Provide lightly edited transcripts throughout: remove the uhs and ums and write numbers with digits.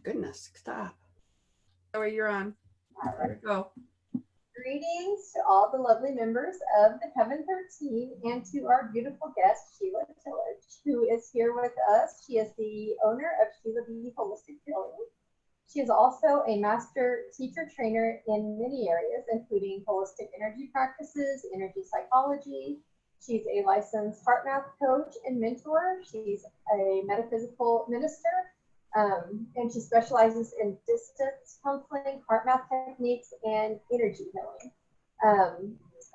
goodness, stop. Zoe, you're on. There we go. Greetings to all the lovely members of the Coven 13 and to our beautiful guest, Sheila Tillage, who is here with us. She is the owner of Sheila B. Holistic Healing. She is also a master teacher trainer in many areas, including holistic energy practices, energy psychology. She's a licensed heart math coach and mentor. She's a metaphysical minister. And she specializes in distance counseling, heart math techniques, and energy healing.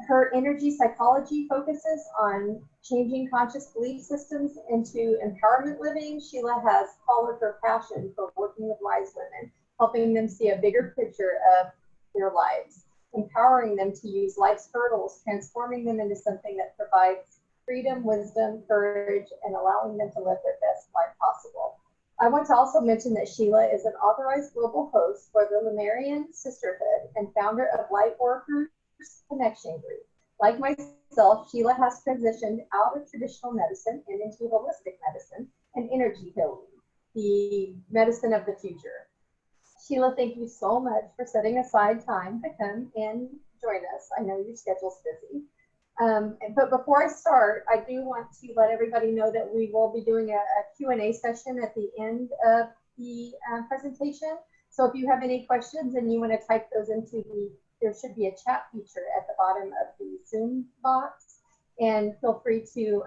Her energy psychology focuses on changing conscious belief systems into empowerment living. Sheila has followed her passion for working with wise women, helping them see a bigger picture of their lives, empowering them to use life's hurdles, transforming them into something that provides freedom, wisdom, courage, and allowing them to live their best life possible. I want to also mention that Sheila is an authorized global host for the Lemurian Sisterhood and founder of Lightworkers Connection Group. Like myself, Sheila has transitioned out of traditional medicine and into holistic medicine and energy healing, the medicine of the future. Sheila, thank you so much for setting aside time to come and join us. I know your schedule's busy. But before I start, I do want to let everybody know that we will be doing a Q&A session at the end of the presentation. So if you have any questions and you want to type those into there should be a chat feature at the bottom of the Zoom box, and feel free to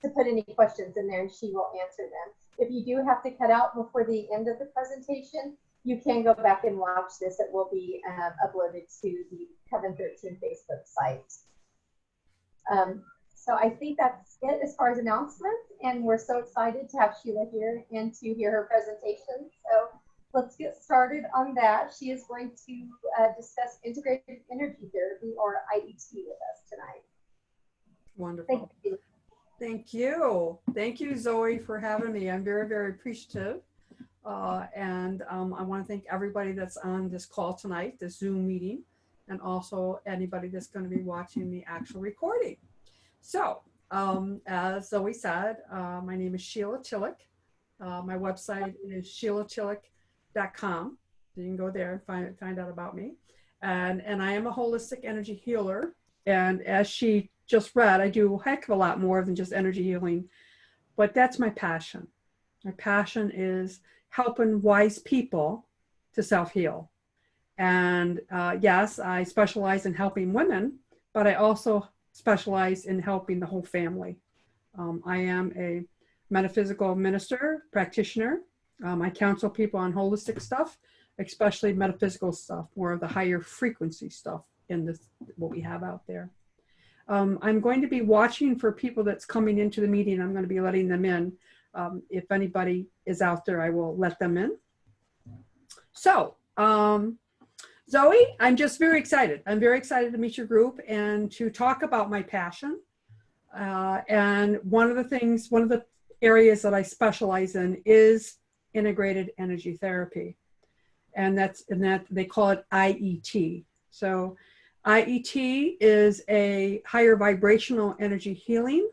put any questions in there and she will answer them. If you do have to cut out before the end of the presentation, you can go back and watch this. It will be uploaded to the Coven 13 Facebook site. So I think that's it as far as announcements, and we're so excited to have Sheila here and to hear her presentation. So let's get started on that. She is going to discuss integrated energy therapy, or IET, with us tonight. Wonderful. Thank you. Thank you. Thank you, Zoe, for having me. I'm very, very appreciative. And I want to thank everybody that's on this call tonight, this Zoom meeting, and also anybody that's going to be watching the actual recording. So, as Zoe said, my name is Sheila Tillich. My website is sheilatillich.com. So you can go there and find out about me. And I am a holistic energy healer. And as she just read, I do a heck of a lot more than just energy healing, but that's my passion. My passion is helping wise people to self-heal. And yes, I specialize in helping women, but I also specialize in helping the whole family. I am a metaphysical minister, practitioner. I counsel people on holistic stuff, especially metaphysical stuff, more of the higher frequency stuff in this, what we have out there. I'm going to be watching for people that's coming into the meeting. I'm going to be letting them in. If anybody is out there, I will let them in. So, Zoe, I'm just very excited. I'm very excited to meet your group and to talk about my passion. And one of the areas that I specialize in is integrated energy therapy. And that they call it IET. So IET is a higher vibrational energy healing.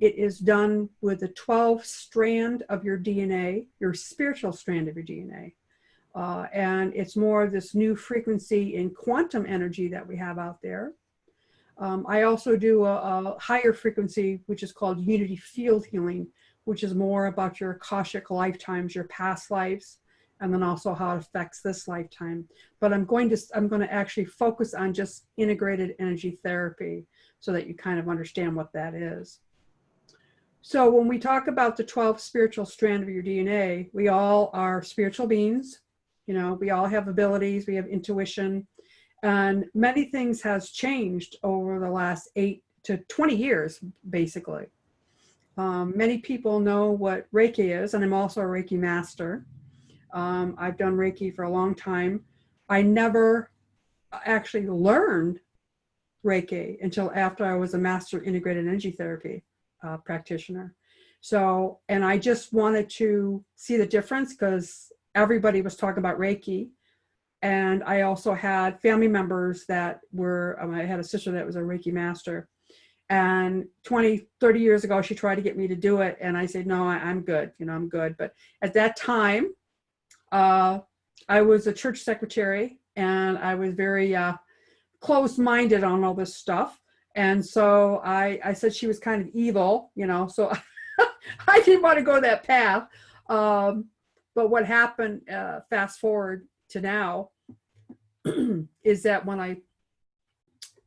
It is done with the 12th strand of your DNA, your spiritual strand of your DNA. And it's more of this new frequency in quantum energy that we have out there. I also do a higher frequency, which is called unity field healing, which is more about your Akashic lifetimes, your past lives, and then also how it affects this lifetime. But I'm going to actually focus on just integrated energy therapy so that you kind of understand what that is. So when we talk about the 12th spiritual strand of your DNA, we all are spiritual beings. You know, we all have abilities, we have intuition, and many things has changed over the last 8 to 20 years, basically. Many people know what Reiki is, and I'm also a Reiki master. I've done Reiki for a long time. I never actually learned Reiki until after I was a master integrated energy therapy practitioner. So, and I just wanted to see the difference because everybody was talking about Reiki. And I also had family members that were, I had a sister that was a Reiki master. And 20, 30 years ago, she tried to get me to do it. And I said, no, I'm good. I'm good. But at that time, I was a church secretary, and I was very closed-minded on all this stuff. And so I said she was kind of evil, so I didn't want to go that path. But what happened, fast forward to now, is that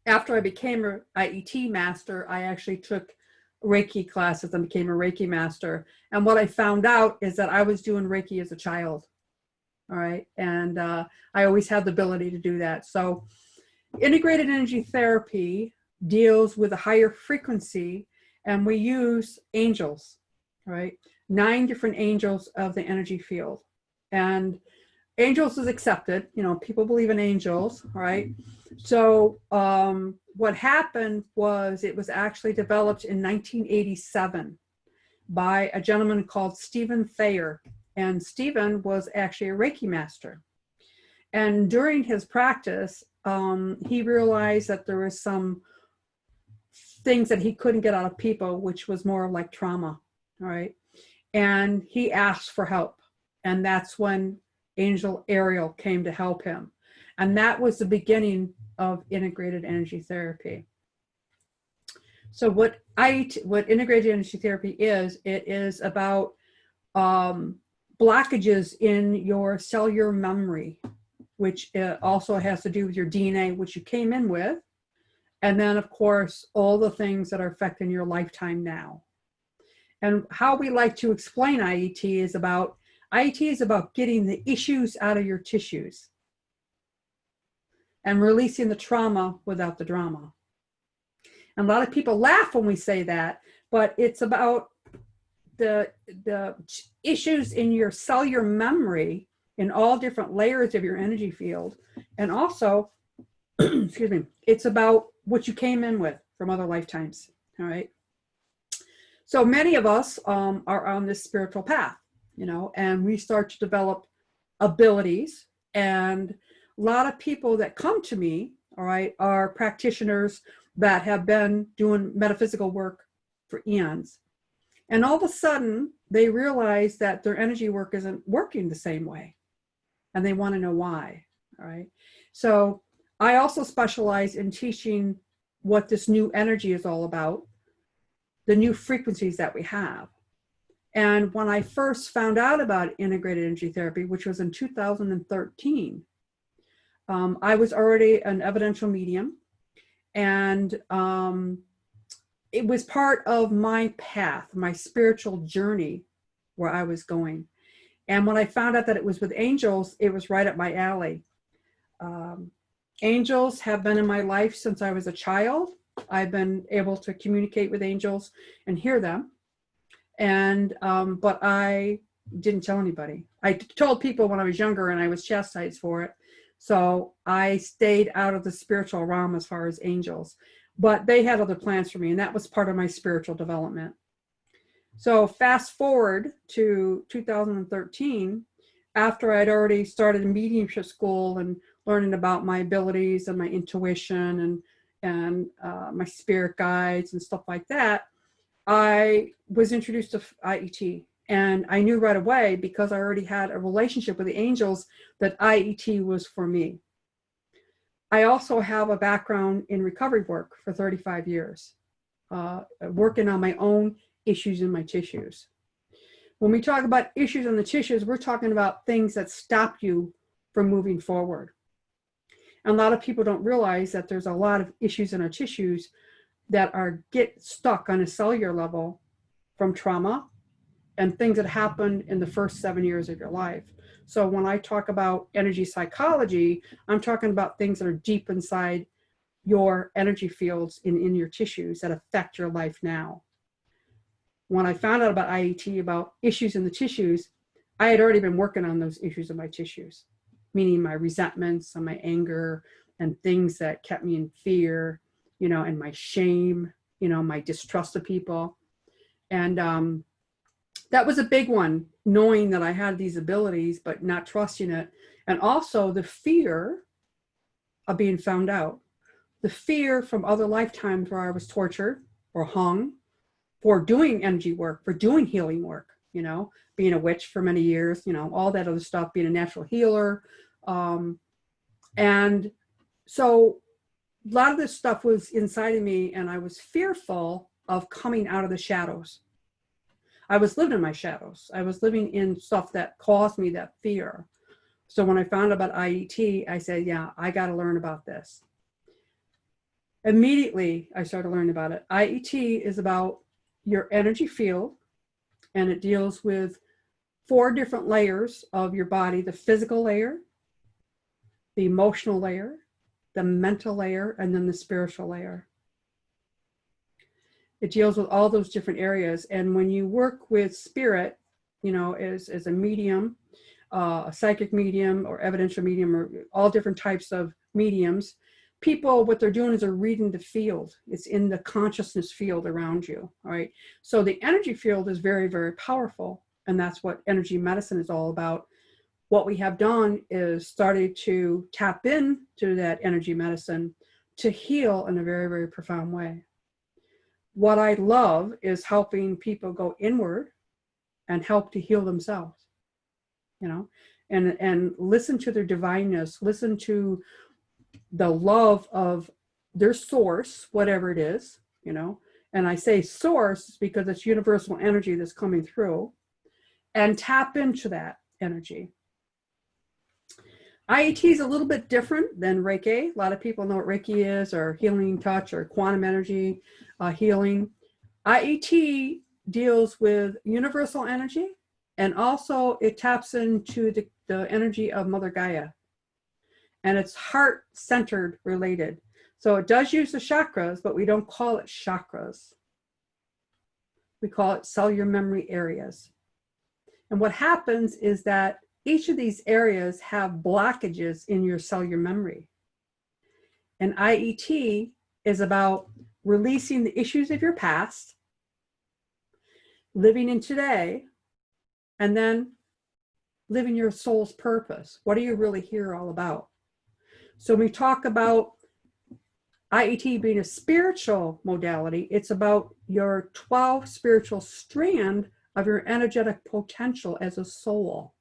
after I became an IET master, I actually took Reiki classes and became a Reiki master. And what I found out is that I was doing Reiki as a child. All right. And I always had the ability to do that. So integrated energy therapy deals with a higher frequency, and we use angels, right? 9 different angels of the energy field. And angels is accepted, people believe in angels, right? So what happened was it was actually developed in 1987 by a gentleman called Stephen Thayer. And Stephen was actually a Reiki master. And during his practice, he realized that there was some things that he couldn't get out of people, which was more like trauma, right? And he asked for help. And that's when Angel Ariel came to help him. And that was the beginning of integrated energy therapy. So what integrated energy therapy is, it is about blockages in your cellular memory, which also has to do with your DNA, which you came in with. And then, of course, all the things that are affecting your lifetime now. And how we like to explain IET is about getting the issues out of your tissues and releasing the trauma without the drama. And a lot of people laugh when we say that, but it's about the issues in your cellular memory in all different layers of your energy field. And also, excuse me, it's about what you came in with from other lifetimes, all right? So many of us are on this spiritual path, and we start to develop abilities. And a lot of people that come to me, all right, are practitioners that have been doing metaphysical work for eons. And all of a sudden, they realize that their energy work isn't working the same way. And they want to know why, all right? So I also specialize in teaching what this new energy is all about, the new frequencies that we have. And when I first found out about integrated energy therapy, which was in 2013, I was already an evidential medium. And it was part of my path, my spiritual journey where I was going. And when I found out that it was with angels, it was right up my alley. Angels have been in my life since I was a child. I've been able to communicate with angels and hear them. And, but I didn't tell anybody. I told people when I was younger, and I was chastised for it. So I stayed out of the spiritual realm as far as angels, but they had other plans for me, and that was part of my spiritual development. So fast forward to 2013, after I'd already started mediumship school and learning about my abilities and my intuition and my spirit guides and stuff like that, I was introduced to IET. And I knew right away, because I already had a relationship with the angels, that IET was for me. I also have a background in recovery work for 35 years, working on my own issues in my tissues. When we talk about issues in the tissues, we're talking about things that stop you from moving forward. And a lot of people don't realize that there's a lot of issues in our tissues that get stuck on a cellular level from trauma and things that happened in the first 7 years of your life. So when I talk about energy psychology, I'm talking about things that are deep inside your energy fields in your tissues that affect your life now. When I found out about IET, about issues in the tissues, I had already been working on those issues in my tissues, meaning my resentments and my anger and things that kept me in fear, and my shame, my distrust of people. And that was a big one, knowing that I had these abilities, but not trusting it. And also the fear of being found out, the fear from other lifetimes where I was tortured, or hung for doing energy work, for doing healing work, you know, being a witch for many years, you know, all that other stuff, being a natural healer. And so a lot of this stuff was inside of me, and I was fearful of coming out of the shadows. I was living in my shadows. I was living in stuff that caused me that fear. So when I found out about IET, I said, yeah, I got to learn about this. Immediately, I started learning about it. IET is about your energy field, and it deals with 4 different layers of your body: the physical layer, the emotional layer, the mental layer, and then the spiritual layer. It deals with all those different areas. And when you work with spirit, you know, as a medium, a psychic medium or evidential medium, or all different types of mediums, people, what they're doing is they're reading the field. It's in the consciousness field around you, all right? So the energy field is very, very powerful. And that's what energy medicine is all about. What we have done is started to tap into that energy medicine to heal in a very, very profound way. What I love is helping people go inward and help to heal themselves, you know, and listen to their divineness, listen to the love of their source, whatever it is, you know. And I say source because it's universal energy that's coming through, and tap into that energy. IET is a little bit different than Reiki. A lot of people know what Reiki is, or healing touch, or quantum energy healing. IET deals with universal energy, and also it taps into the energy of Mother Gaia. And it's heart-centered related. So it does use the chakras, but we don't call it chakras. We call it cellular memory areas. And what happens is that each of these areas have blockages in your cellular memory. And IET is about releasing the issues of your past, living in today, and then living your soul's purpose. What are you really here all about? So when we talk about IET being a spiritual modality, it's about your 12 spiritual strand of your energetic potential as a soul.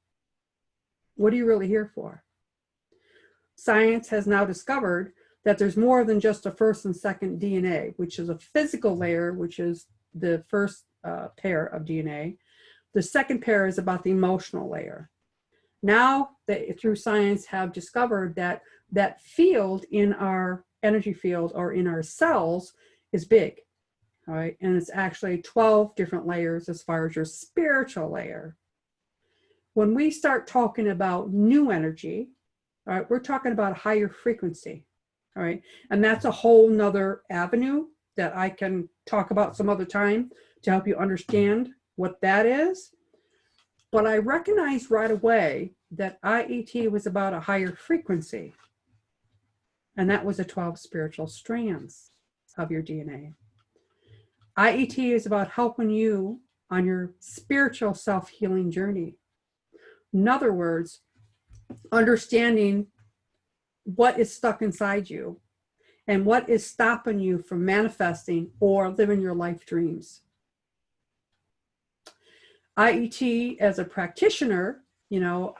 What are you really here for? Science has now discovered that there's more than just a first and second DNA, which is a physical layer, which is the first pair of DNA. The second pair is about the emotional layer. Now, they, through science, have discovered that that field in our energy field or in our cells is big, all right? And it's actually 12 different layers as far as your spiritual layer. When we start talking about new energy, all right, we're talking about a higher frequency, all right? And that's a whole nother avenue that I can talk about some other time to help you understand what that is. But I recognized right away that IET was about a higher frequency. And that was the 12 spiritual strands of your DNA. IET is about helping you on your spiritual self-healing journey. In other words, understanding what is stuck inside you and what is stopping you from manifesting or living your life dreams. IET as a practitioner, you know,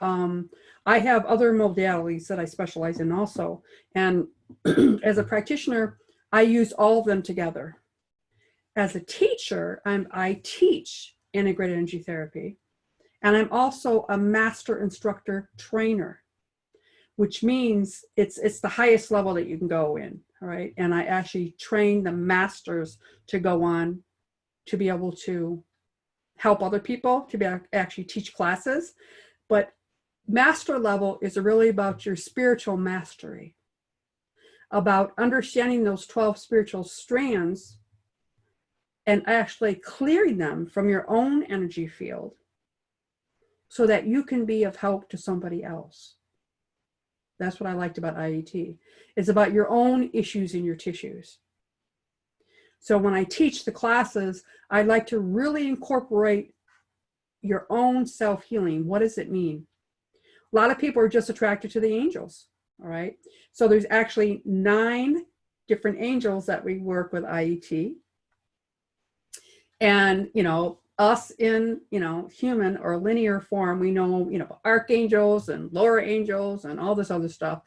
I have other modalities that I specialize in also. And as a practitioner, I use all of them together. As a teacher, I teach integrated energy therapy. And I'm also a Master-Instructor Trainer, which means it's the highest level that you can go in, all right? And I actually train the masters to go on to be able to help other people, to be actually teach classes. But master level is really about your spiritual mastery, about understanding those 12 spiritual strands and actually clearing them from your own energy field so that you can be of help to somebody else. That's what I liked about IET. It's about your own issues in your tissues. So when I teach the classes, I like to really incorporate your own self-healing. What does it mean? A lot of people are just attracted to the angels, all right? So there's actually 9 different angels that we work with IET. And, us in, human or linear form, we know, archangels and lower angels and all this other stuff.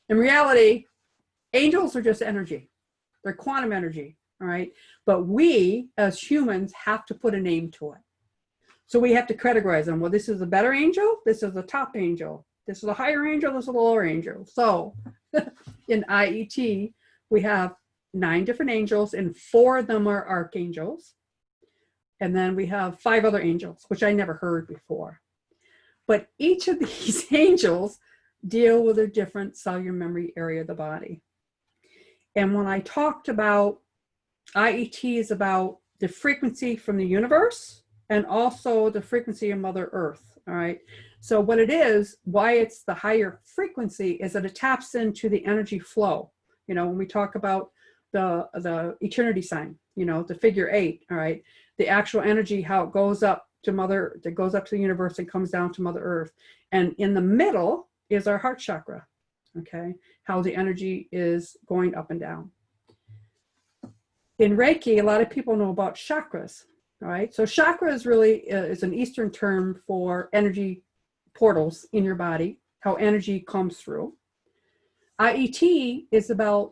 In reality, angels are just energy. They're quantum energy, all right? But we, as humans, have to put a name to it. So we have to categorize them. Well, this is a better angel. This is a top angel. This is a higher angel. This is a lower angel. So in IET, we have 9 different angels, and 4 of them are archangels. And then we have 5 other angels, which I never heard before. But each of these angels deal with a different cellular memory area of the body. And when I talked about IET is about the frequency from the universe and also the frequency of Mother Earth, all right? So what it is, why it's the higher frequency is that it taps into the energy flow. When we talk about the eternity sign, the figure 8, all right? The actual energy, how it goes up to the universe and comes down to Mother Earth. And in the middle is our heart chakra, okay? How the energy is going up and down. In Reiki, a lot of people know about chakras, all right? So chakras really is an Eastern term for energy portals in your body, how energy comes through. IET is about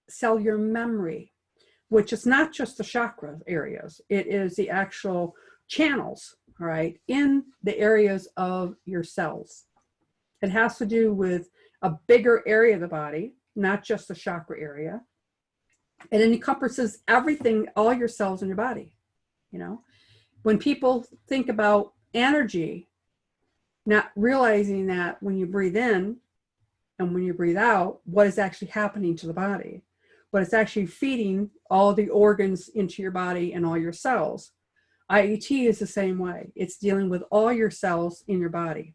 cellular memory, which is not just the chakra areas. It is the actual channels, all right, in the areas of your cells. It has to do with a bigger area of the body, not just the chakra area. And it encompasses everything, all your cells in your body. When people think about energy, not realizing that when you breathe in and when you breathe out, what is actually happening to the body. But it's actually feeding all the organs into your body and all your cells. IET is the same way. It's dealing with all your cells in your body.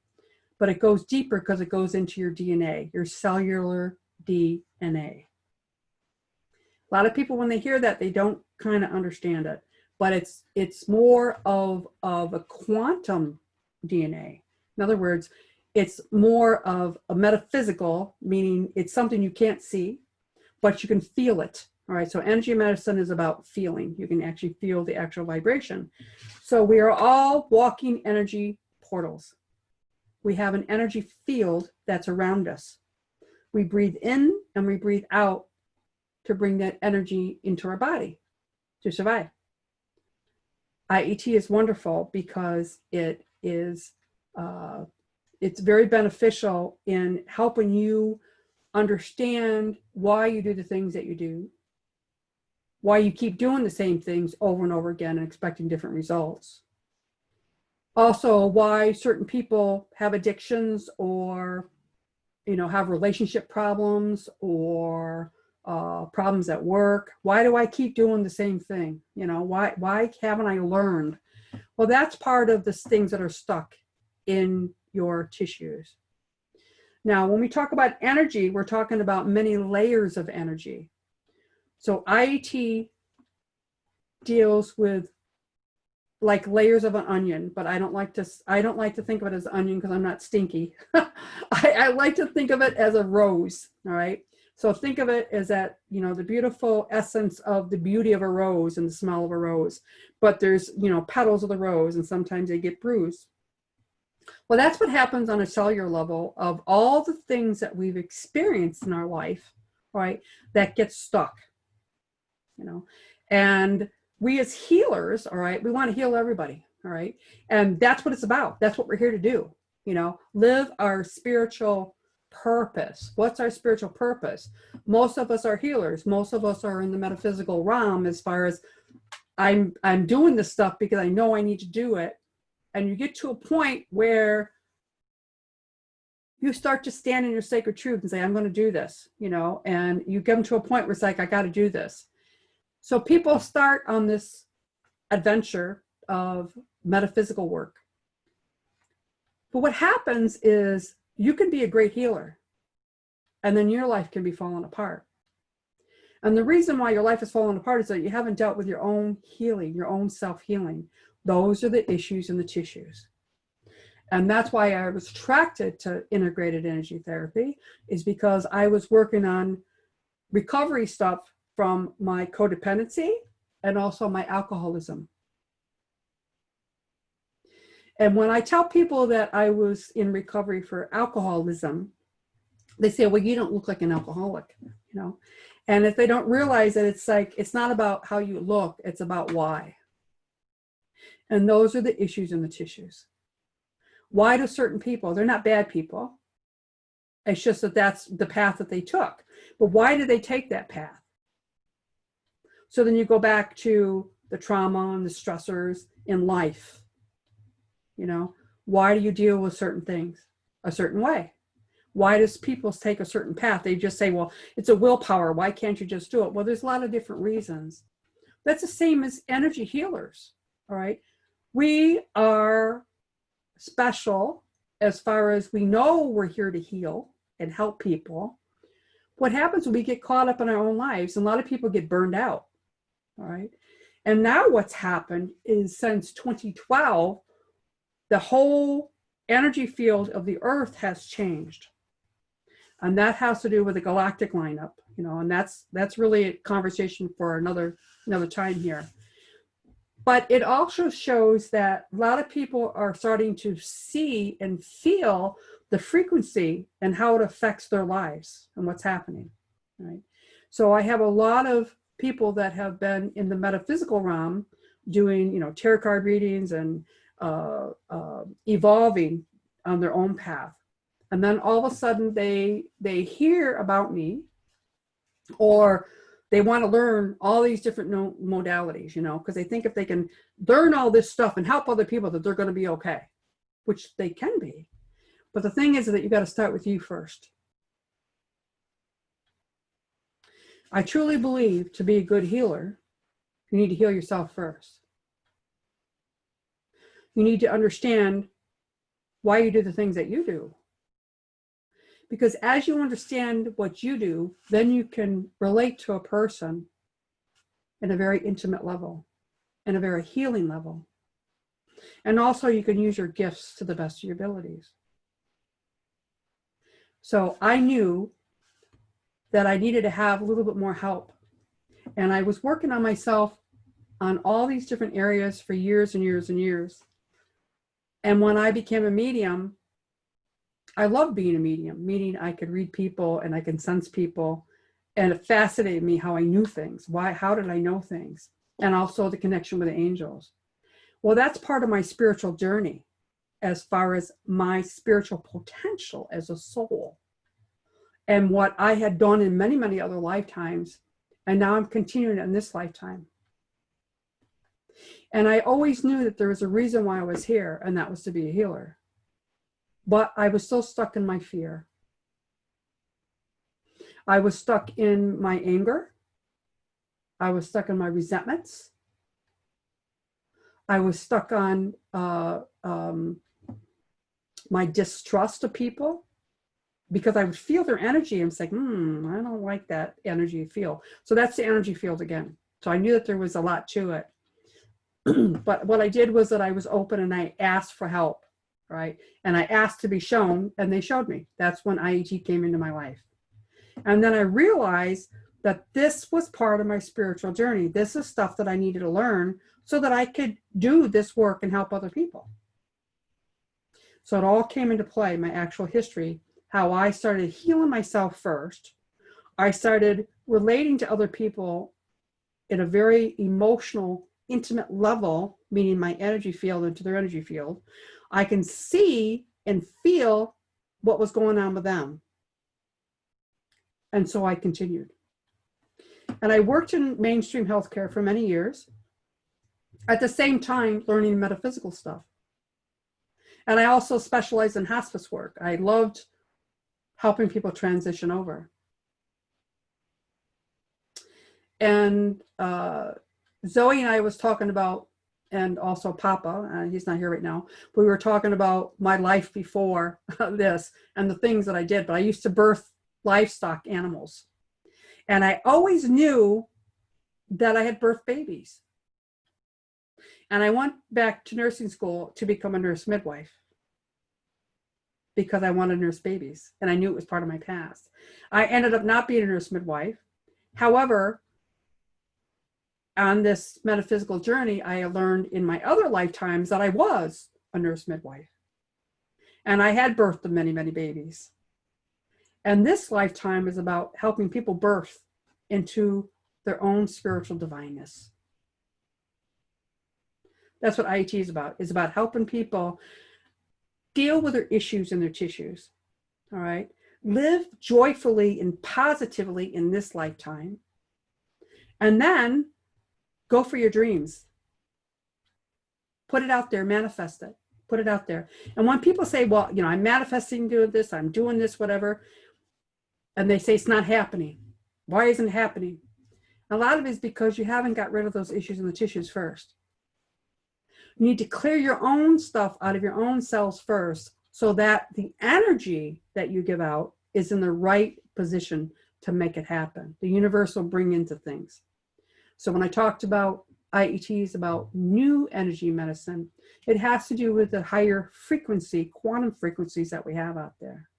But it goes deeper because it goes into your DNA, your cellular DNA. A lot of people, when they hear that, they don't kind of understand it. But it's more of a quantum DNA. In other words, it's more of a metaphysical, meaning it's something you can't see, but you can feel it. All right, so energy medicine is about feeling. You can actually feel the actual vibration. So we are all walking energy portals. We have an energy field that's around us. We breathe in and we breathe out to bring that energy into our body to survive. IET is wonderful because it is it's very beneficial in helping you understand why you do the things that you do, why you keep doing the same things over and over again and expecting different results. Also, why certain people have addictions or, have relationship problems or problems at work. Why do I keep doing the same thing? Why haven't I learned? Well, that's part of the things that are stuck in your tissues. Now, when we talk about energy, we're talking about many layers of energy. So IET deals with like layers of an onion, but I don't like to think of it as onion because I'm not stinky. I like to think of it as a rose, all right? So think of it as that, the beautiful essence of the beauty of a rose and the smell of a rose. But there's, petals of the rose, and sometimes they get bruised. Well, that's what happens on a cellular level of all the things that we've experienced in our life, right, that get stuck, And we as healers, all right, we want to heal everybody, all right? And that's what it's about. That's what we're here to do, live our spiritual purpose. What's our spiritual purpose? Most of us are healers. Most of us are in the metaphysical realm as far as I'm doing this stuff because I know I need to do it. And you get to a point where you start to stand in your sacred truth and say, I'm going to do this, and you get them to a point where it's like, I got to do this. So people start on this adventure of metaphysical work. But what happens is you can be a great healer and then your life can be falling apart. And the reason why your life is falling apart is that you haven't dealt with your own healing, your own self-healing. Those are the issues in the tissues. And that's why I was attracted to integrated energy therapy, is because I was working on recovery stuff from my codependency and also my alcoholism. And when I tell people that I was in recovery for alcoholism, they say, well, you don't look like an alcoholic, you know? And if they don't realize that it's like, it's not about how you look, it's about why. And those are the issues in the tissues. Why do certain people, they're not bad people. It's just that that's the path that they took. But why did they take that path? So then you go back to the trauma and the stressors in life. You know, why do you deal with certain things a certain way? Why does people take a certain path? They just say, well, it's a willpower. Why can't you just do it? Well, there's a lot of different reasons. That's the same as energy healers. All right. We are special as far as we know we're here to heal and help people. What happens when we get caught up in our own lives, and a lot of people get burned out. All right. And now what's happened is since 2012, the whole energy field of the earth has changed. And that has to do with the galactic lineup, you know, and that's really a conversation for another time here. But it also shows that a lot of people are starting to see and feel the frequency and how it affects their lives and what's happening, right? So I have a lot of people that have been in the metaphysical realm doing, you know, tarot card readings and evolving on their own path. And then all of a sudden they hear about me, or they want to learn all these different modalities, you know, because they think if they can learn all this stuff and help other people that they're going to be okay, which they can be. But the thing is that you got to start with you first. I truly believe to be a good healer, you need to heal yourself first. You need to understand why you do the things that you do. Because as you understand what you do, then you can relate to a person in a very intimate level, in a very healing level. And also you can use your gifts to the best of your abilities. So I knew that I needed to have a little bit more help. And I was working on myself on all these different areas for years and years and years. And when I became a medium, I loved being a medium, meaning I could read people and I can sense people. And it fascinated me how I knew things. How did I know things? And also the connection with the angels. Well, that's part of my spiritual journey as far as my spiritual potential as a soul and what I had done in many, many other lifetimes. And now I'm continuing in this lifetime. And I always knew that there was a reason why I was here, and that was to be a healer. But I was still stuck in my fear. I was stuck in my anger. I was stuck in my resentments. I was stuck on my distrust of people, because I would feel their energy and it's like, I don't like that energy you feel. So that's the energy field again. So I knew that there was a lot to it. But what I did was that I was open and I asked for help. Right? And I asked to be shown, and they showed me. That's when IET came into my life. And then I realized that this was part of my spiritual journey. This is stuff that I needed to learn so that I could do this work and help other people. So it all came into play, my actual history, how I started healing myself first. I started relating to other people in a very emotional, intimate level, meaning my energy field into their energy field. I can see and feel what was going on with them. And so I continued. And I worked in mainstream healthcare for many years, at the same time learning metaphysical stuff. And I also specialized in hospice work. I loved helping people transition over. And Zoe and I was talking about, and also Papa, he's not here right now, we were talking about my life before this and the things that I did. But I used to birth livestock animals. And I always knew that I had birthed babies. And I went back to nursing school to become a nurse midwife because I wanted to nurse babies. And I knew it was part of my past. I ended up not being a nurse midwife. However, on this metaphysical journey, I learned in my other lifetimes that I was a nurse midwife. And I had birthed many, many babies. And this lifetime is about helping people birth into their own spiritual divineness. That's what IET is about. It's about helping people deal with their issues and their tissues. All right. Live joyfully and positively in this lifetime. And then go for your dreams. Put it out there, manifest it, put it out there. And when people say, well, you know, I'm manifesting doing this, I'm doing this, whatever, and they say it's not happening. Why isn't it happening? A lot of it is because you haven't got rid of those issues in the tissues first. You need to clear your own stuff out of your own cells first so that the energy that you give out is in the right position to make it happen. The universe will bring into things. So when I talked about IETs, about new energy medicine, it has to do with the higher frequency, quantum frequencies that we have out there.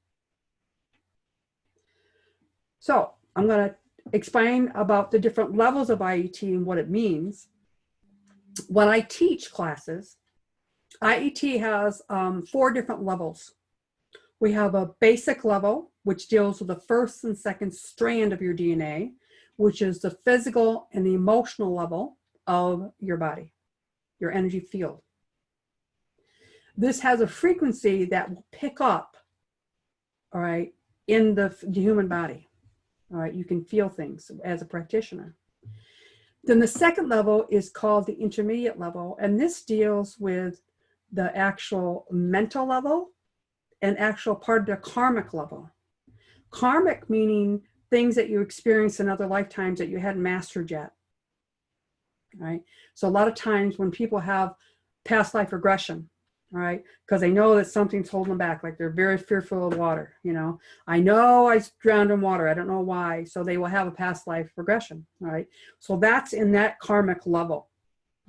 So I'm going to explain about the different levels of IET and what it means. When I teach classes, IET has 4 different levels. We have a basic level, which deals with the first and second strand of your DNA, which is the physical and the emotional level of your body, your energy field. This has a frequency that will pick up, all right, in the human body. All right, you can feel things as a practitioner. Then the second level is called the intermediate level, and this deals with the actual mental level and actual part of the karmic level. Karmic meaning things that you experienced in other lifetimes that you hadn't mastered yet. Right? So a lot of times when people have past life regression, right, because they know that something's holding them back, like they're very fearful of water, you know, I know I drowned in water, I don't know why, so they will have a past life regression, right? So that's in that karmic level,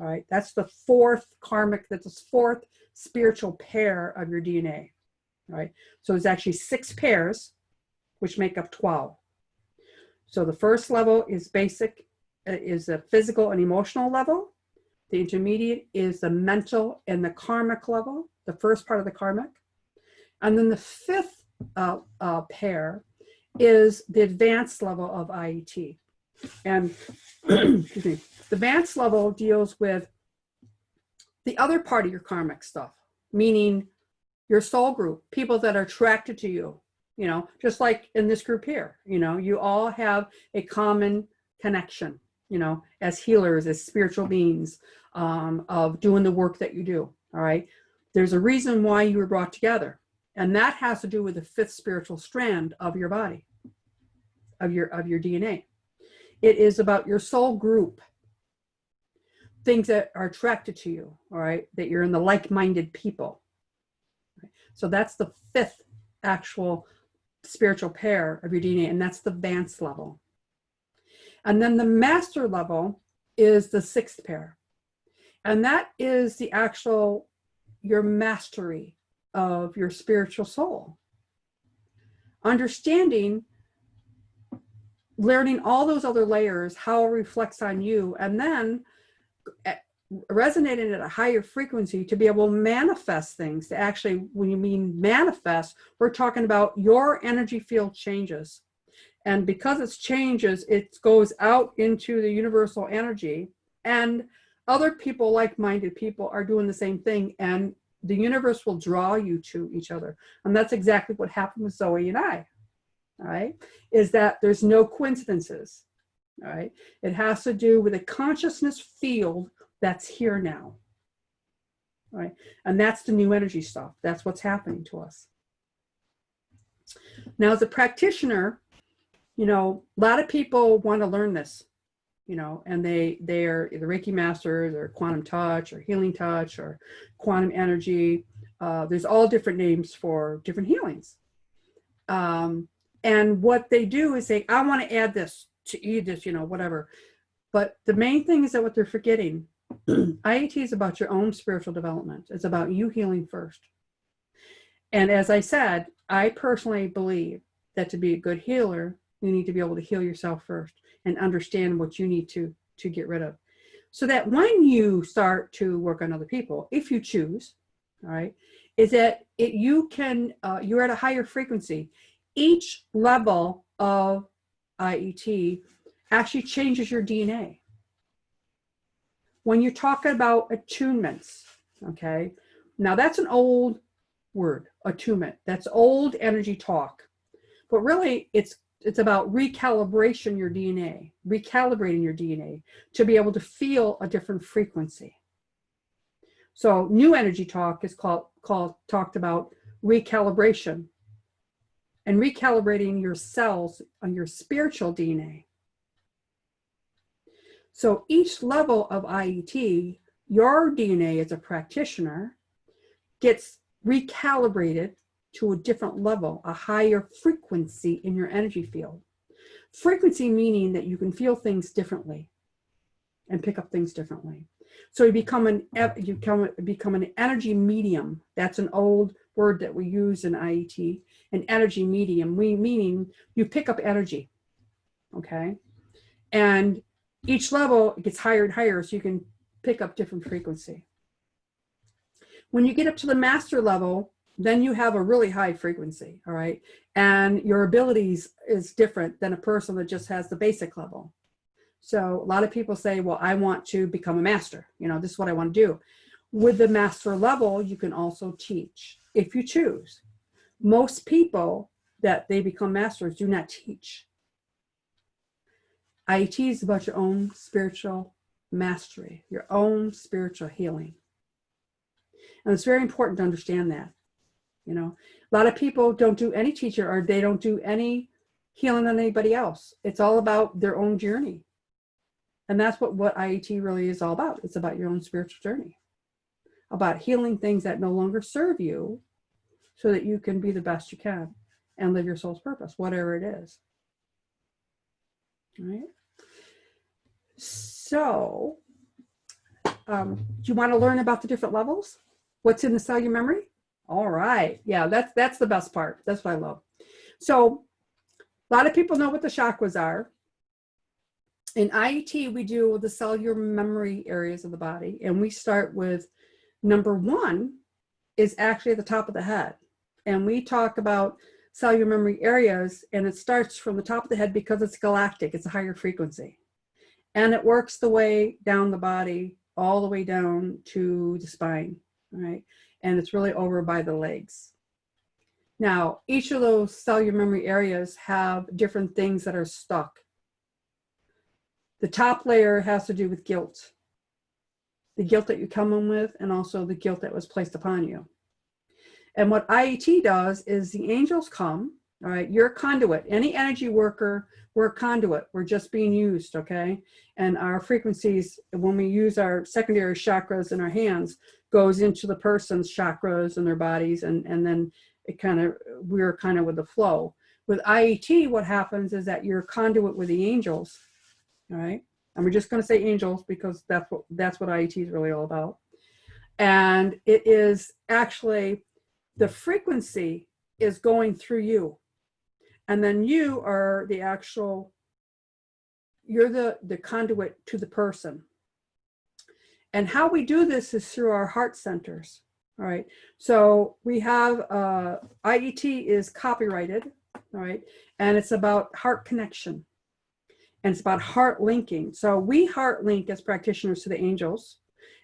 all right? That's the fourth karmic, that's the fourth spiritual pair of your DNA, right? So there's actually 6 pairs, which make up 12. So the first level is basic, is the physical and emotional level. The intermediate is the mental and the karmic level, the first part of the karmic. And then the 5th pair is the advanced level of IET. And excuse me, the advanced level deals with the other part of your karmic stuff, meaning your soul group, people that are attracted to you, you know, just like in this group here, you know, you all have a common connection, you know, as healers, as spiritual beings, of doing the work that you do. All right. There's a reason why you were brought together. And that has to do with the 5th spiritual strand of your body, of your DNA. It is about your soul group, things that are attracted to you. All right. That you're in the like-minded people. So that's the 5th actual spiritual pair of your DNA. And that's the advanced level. And then the master level is the 6th pair. And that is the actual, your mastery of your spiritual soul. Understanding, learning all those other layers, how it reflects on you, and then resonating at a higher frequency to be able to manifest things. To actually, when you mean manifest, we're talking about your energy field changes. And because it's changes, it goes out into the universal energy, and other people, like-minded people, are doing the same thing, and the universe will draw you to each other. And that's exactly what happened with Zoe and I, all right, is that there's no coincidences, all right? It has to do with a consciousness field that's here now, all right? And that's the new energy stuff. That's what's happening to us. Now, as a practitioner, you know, a lot of people want to learn this, you know, and they're either Reiki masters or quantum touch or healing touch or quantum energy. There's all different names for different healings. And what they do is say, I want to add this to eat this, you know, whatever. But the main thing is that what they're forgetting, IET is about your own spiritual development. It's about you healing first. And as I said, I personally believe that to be a good healer, you need to be able to heal yourself first and understand what you need to get rid of. So that when you start to work on other people, if you choose, all right, is that you're at a higher frequency. Each level of IET actually changes your DNA. When you're talking about attunements, okay, now that's an old word, attunement. That's old energy talk. But really, it's about recalibrating your DNA to be able to feel a different frequency. So new energy talk is talked about recalibration and recalibrating your cells on your spiritual DNA. So each level of IET, your DNA as a practitioner gets recalibrated to a different level, a higher frequency in your energy field. Frequency meaning that you can feel things differently and pick up things differently. So you become an energy medium. That's an old word that we use in IET, an energy medium, meaning you pick up energy, okay? And each level gets higher and higher, so you can pick up different frequency. When you get up to the master level, then you have a really high frequency, all right? And your abilities is different than a person that just has the basic level. So a lot of people say, well, I want to become a master. You know, this is what I want to do. With the master level, you can also teach if you choose. Most people that they become masters do not teach. IET is about your own spiritual mastery, your own spiritual healing. And it's very important to understand that. You know, a lot of people don't do any teacher, or they don't do any healing on anybody else. It's all about their own journey. And that's what IET really is all about. It's about your own spiritual journey, about healing things that no longer serve you so that you can be the best you can and live your soul's purpose, whatever it is. All right. So, do you want to learn about the different levels? What's in the cellular memory? All right. Yeah, that's the best part. That's what I love. So a lot of people know what the chakras are. In IET, we do the cellular memory areas of the body, and we start with number 1 is actually at the top of the head. And we talk about cellular memory areas, and it starts from the top of the head because it's galactic. It's a higher frequency. And it works the way down the body, all the way down to the spine, all right? And it's really over by the legs. Now, each of those cellular memory areas have different things that are stuck. The top layer has to do with guilt. The guilt that you come in with, and also the guilt that was placed upon you. And what IET does is the angels come, all right? You're a conduit. Any energy worker, we're a conduit. We're just being used, okay? And our frequencies, when we use our secondary chakras in our hands, goes into the person's chakras and their bodies, and then we're kind of with the flow. With IET, what happens is that you're a conduit with the angels, all right? And we're just going to say angels because that's what IET is really all about. And it is actually, the frequency is going through you. And then you are you're the conduit to the person. And how we do this is through our heart centers. All right. So we have IET is copyrighted. All right. And it's about heart connection. And it's about heart linking. So we heart link as practitioners to the angels.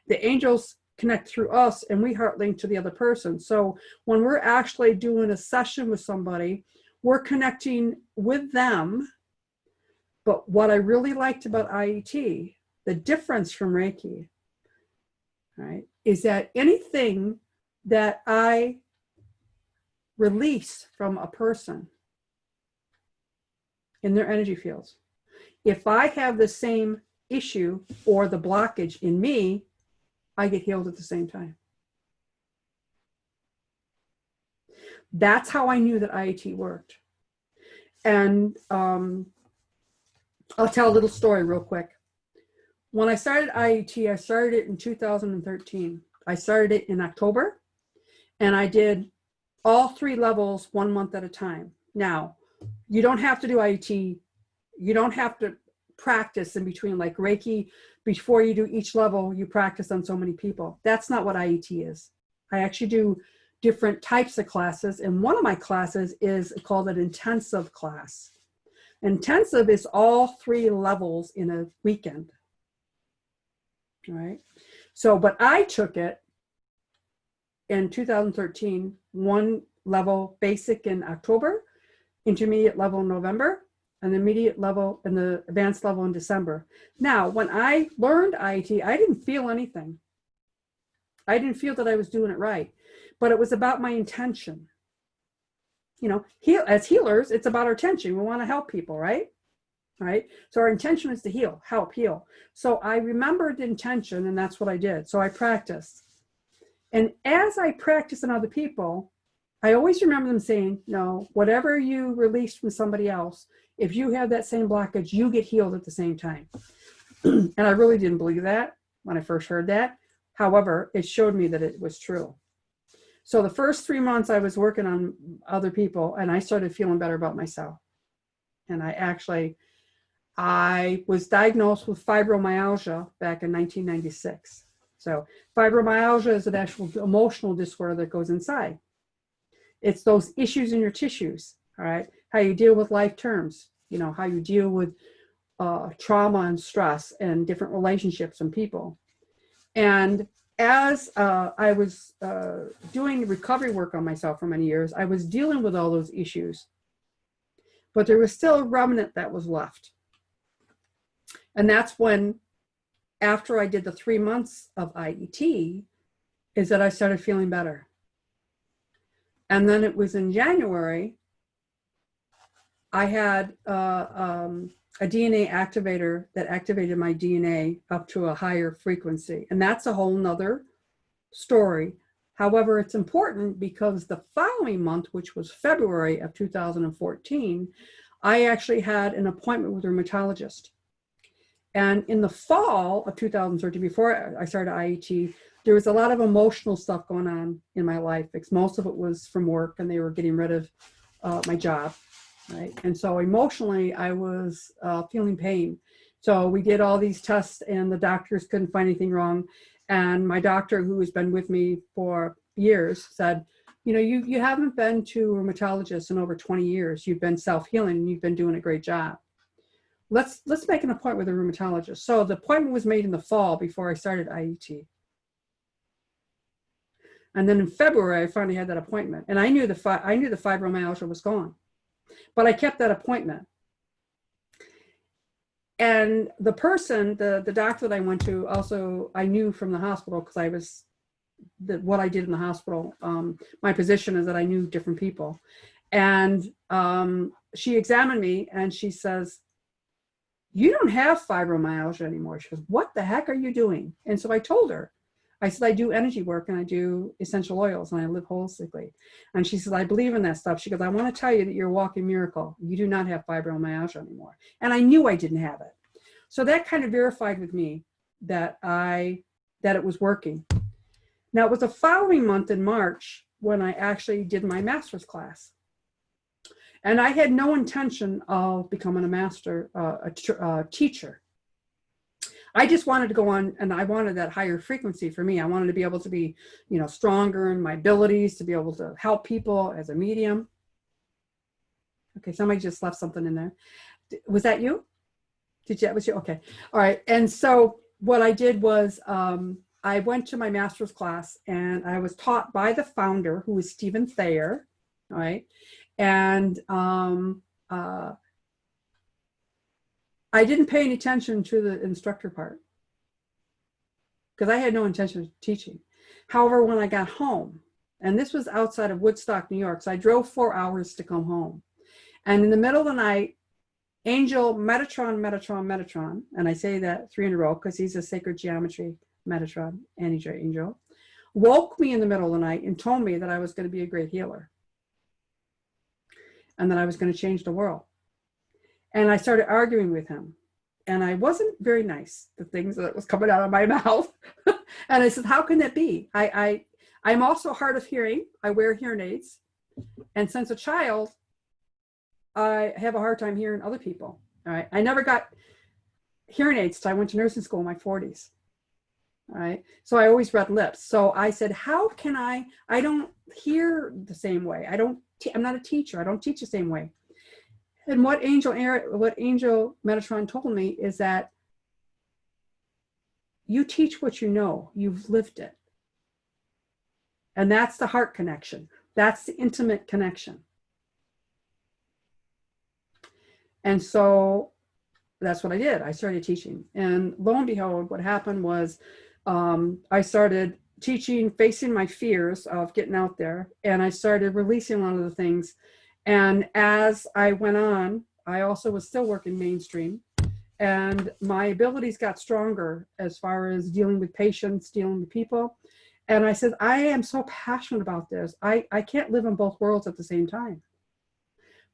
The angels connect through us, and we heart link to the other person. So when we're actually doing a session with somebody, we're connecting with them. But what I really liked about IET, the difference from Reiki, right, is that anything that I release from a person in their energy fields, if I have the same issue or the blockage in me, I get healed at the same time. That's how I knew that IET worked. And I'll tell a little story real quick. When I started IET, I started it in 2013. I started it in October, and I did all 3 levels 1 month at a time. Now, you don't have to do IET. You don't have to practice in between, like Reiki. Before you do each level, you practice on so many people. That's not what IET is. I actually do different types of classes. And one of my classes is called an intensive class. Intensive is all 3 levels in a weekend. All right. So, but I took it in 2013, 1 level basic in October, intermediate level in November, and the immediate level and the advanced level in December. Now, when I learned IET, I didn't feel anything. I didn't feel that I was doing it right, but it was about my intention. You know, as healers, it's about our intention. We want to help people, right? Right? So our intention is to heal, help, heal. So I remembered intention, and that's what I did. So I practiced. And as I practiced on other people, I always remember them saying, no, whatever you release from somebody else, if you have that same blockage, you get healed at the same time. And I really didn't believe that when I first heard that. However, it showed me that it was true. So the first 3 months I was working on other people, and I started feeling better about myself. And I was diagnosed with fibromyalgia back in 1996. So fibromyalgia is an actual emotional disorder that goes inside. It's those issues in your tissues, all right? How you deal with life terms, you know, how you deal with trauma and stress and different relationships and people. And as I was doing recovery work on myself for many years, I was dealing with all those issues, but there was still a remnant that was left. And that's when, after I did the 3 months of IET, is that I started feeling better. And then it was in January, I had a DNA activator that activated my DNA up to a higher frequency. And that's a whole nother story. However, it's important because the following month, which was February of 2014, I actually had an appointment with a rheumatologist. And in the fall of 2013, before I started IET, there was a lot of emotional stuff going on in my life, because most of it was from work, and they were getting rid of my job, right? And so emotionally, I was feeling pain. So we did all these tests, and the doctors couldn't find anything wrong. And my doctor, who has been with me for years, said, you know, you haven't been to a rheumatologist in over 20 years. You've been self-healing, and you've been doing a great job. Let's make an appointment with a rheumatologist. So the appointment was made in the fall before I started IET. And then in February, I finally had that appointment, and I knew the fibromyalgia was gone, but I kept that appointment. And the person, the doctor that I went to, also I knew from the hospital, because what I did in the hospital, my position is that I knew different people. And she examined me, and she says, you don't have fibromyalgia anymore. She goes, what the heck are you doing? And so I told her, I said, I do energy work, and I do essential oils, and I live holistically. And she says, I believe in that stuff. She goes, I want to tell you that you're a walking miracle. You do not have fibromyalgia anymore. And I knew I didn't have it. So that kind of verified with me that it was working. Now, it was the following month in March when I actually did my master's class. And I had no intention of becoming a teacher. I just wanted to go on, and I wanted that higher frequency for me. I wanted to be able to be, you know, stronger in my abilities, to be able to help people as a medium. Okay, somebody just left something in there. Was that you? That was you? Okay. All right. And so what I did was I went to my master's class, and I was taught by the founder, who is Stephen Thayer. All right. And I didn't pay any attention to the instructor part, because I had no intention of teaching. However, when I got home, and this was outside of Woodstock, New York, so I drove 4 hours to come home. And in the middle of the night, Angel Metatron, and I say that 3 in a row because he's a sacred geometry Metatron, angel, woke me in the middle of the night and told me that I was going to be a great healer, and that I was going to change the world. And I started arguing with him, and I wasn't very nice, the things that was coming out of my mouth. And I said, how can that be? I'm also hard of hearing. I wear hearing aids. And since a child, I have a hard time hearing other people. All right. I never got hearing aids till I went to nursing school in my 40s. All right. So I always read lips. So I said, how can I don't hear the same way. I'm not a teacher. I don't teach the same way. And what Angel Metatron told me is that you teach what you know, you've lived it. And that's the heart connection. That's the intimate connection. And so that's what I did. I started teaching. And lo and behold, what happened was I started teaching, facing my fears of getting out there. And I started releasing a lot of the things. And as I went on, I also was still working mainstream. And my abilities got stronger as far as dealing with patients, dealing with people. And I said, I am so passionate about this. I can't live in both worlds at the same time.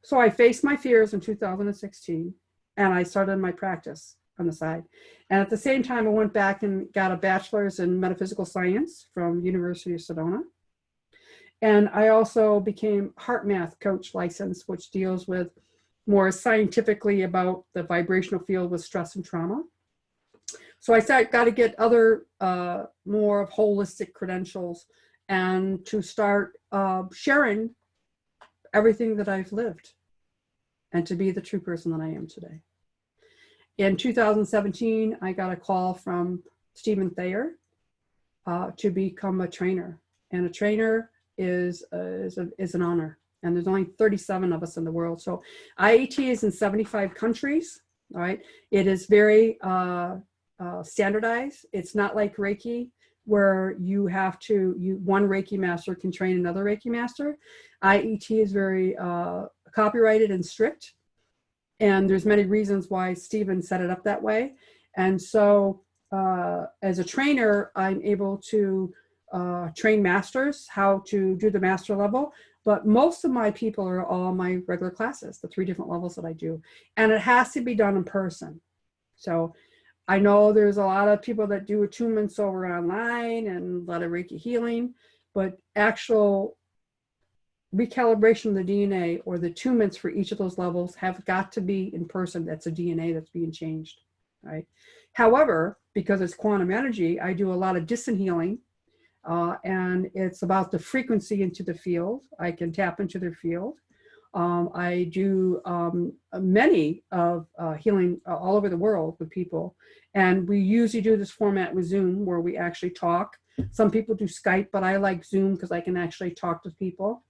So I faced my fears in 2016, and I started my practice on the side. And at the same time, I went back and got a bachelor's in metaphysical science from University of Sedona. And I also became heart math coach license, which deals with more scientifically about the vibrational field with stress and trauma. So I got to get other more of holistic credentials and to start sharing everything that I've lived and to be the true person that I am today. In 2017, I got a call from Stephen Thayer to become a trainer. And a trainer is an honor. And there's only 37 of us in the world. So IET is in 75 countries, all right? It is very standardized. It's not like Reiki, where you have to, one Reiki master can train another Reiki master. IET is very copyrighted and strict. And there's many reasons why Stephen set it up that way. And so as a trainer, I'm able to train masters how to do the master level. But most of my people are all my regular classes, the 3 different levels that I do. And it has to be done in person. So I know there's a lot of people that do attunements over online and a lot of Reiki healing, but actual recalibration of the DNA or the attunements for each of those levels have got to be in person. That's a DNA that's being changed, right? However, because it's quantum energy, I do a lot of distant healing, and it's about the frequency into the field. I can tap into their field. I do many of healing all over the world with people. And we usually do this format with Zoom where we actually talk. Some people do Skype, but I like Zoom because I can actually talk to people.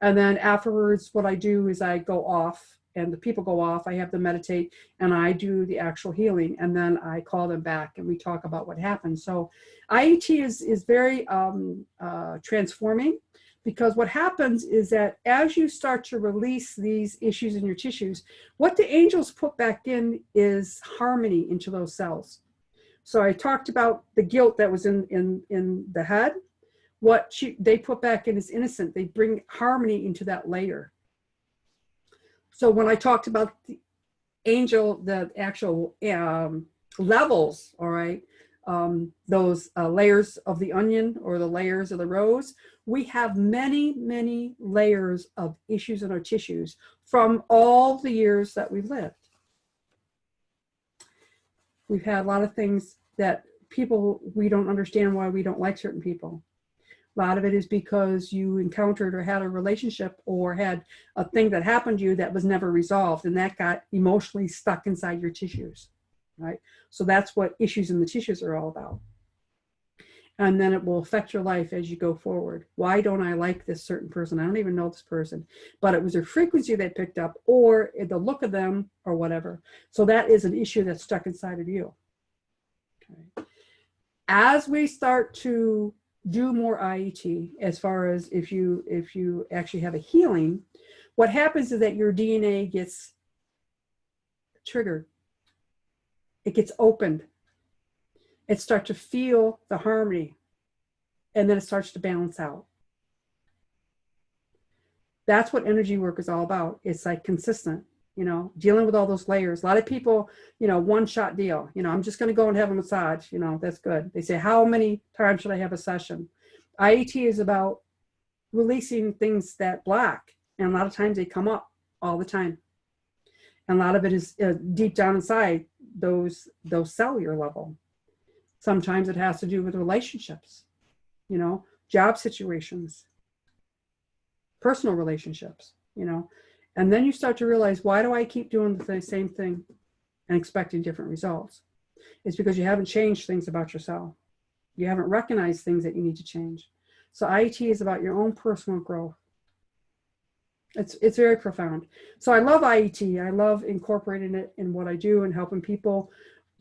And then afterwards, what I do is I go off and the people go off. I have them meditate and I do the actual healing. And then I call them back and we talk about what happened. So IET is very transforming. Because what happens is that as you start to release these issues in your tissues, what the angels put back in is harmony into those cells. So I talked about the guilt that was in the head. What they put back in is innocent. They bring harmony into that layer. So when I talked about the angel, the actual levels, all right, those layers of the onion or the layers of the rose, we have many, many layers of issues in our tissues from all the years that we've lived. We've had a lot of things that we don't understand why we don't like certain people. A lot of it is because you encountered or had a relationship or had a thing that happened to you that was never resolved, and that got emotionally stuck inside your tissues, right? So that's what issues in the tissues are all about. And then it will affect your life as you go forward. Why don't I like this certain person? I don't even know this person, but it was their frequency they picked up or the look of them or whatever. So that is an issue that's stuck inside of you. Okay. As we start to do more IET, as far as if you actually have a healing, what happens is that your DNA gets triggered. It gets opened. It starts to feel the harmony, and then it starts to balance out. That's what energy work is all about. It's like consistent, dealing with all those layers. A lot of people, one shot deal, I'm just going to go and have a massage, that's good. They say, how many times should I have a session? IET is about releasing things that block, and a lot of times they come up all the time. And a lot of it is deep down inside those cellular level. Sometimes it has to do with relationships, you know, job situations, personal relationships, you know. And then you start to realize, why do I keep doing the same thing and expecting different results? It's because you haven't changed things about yourself. You haven't recognized things that you need to change. So IET is about your own personal growth. It's very profound. So I love IET. I love incorporating it in what I do and helping people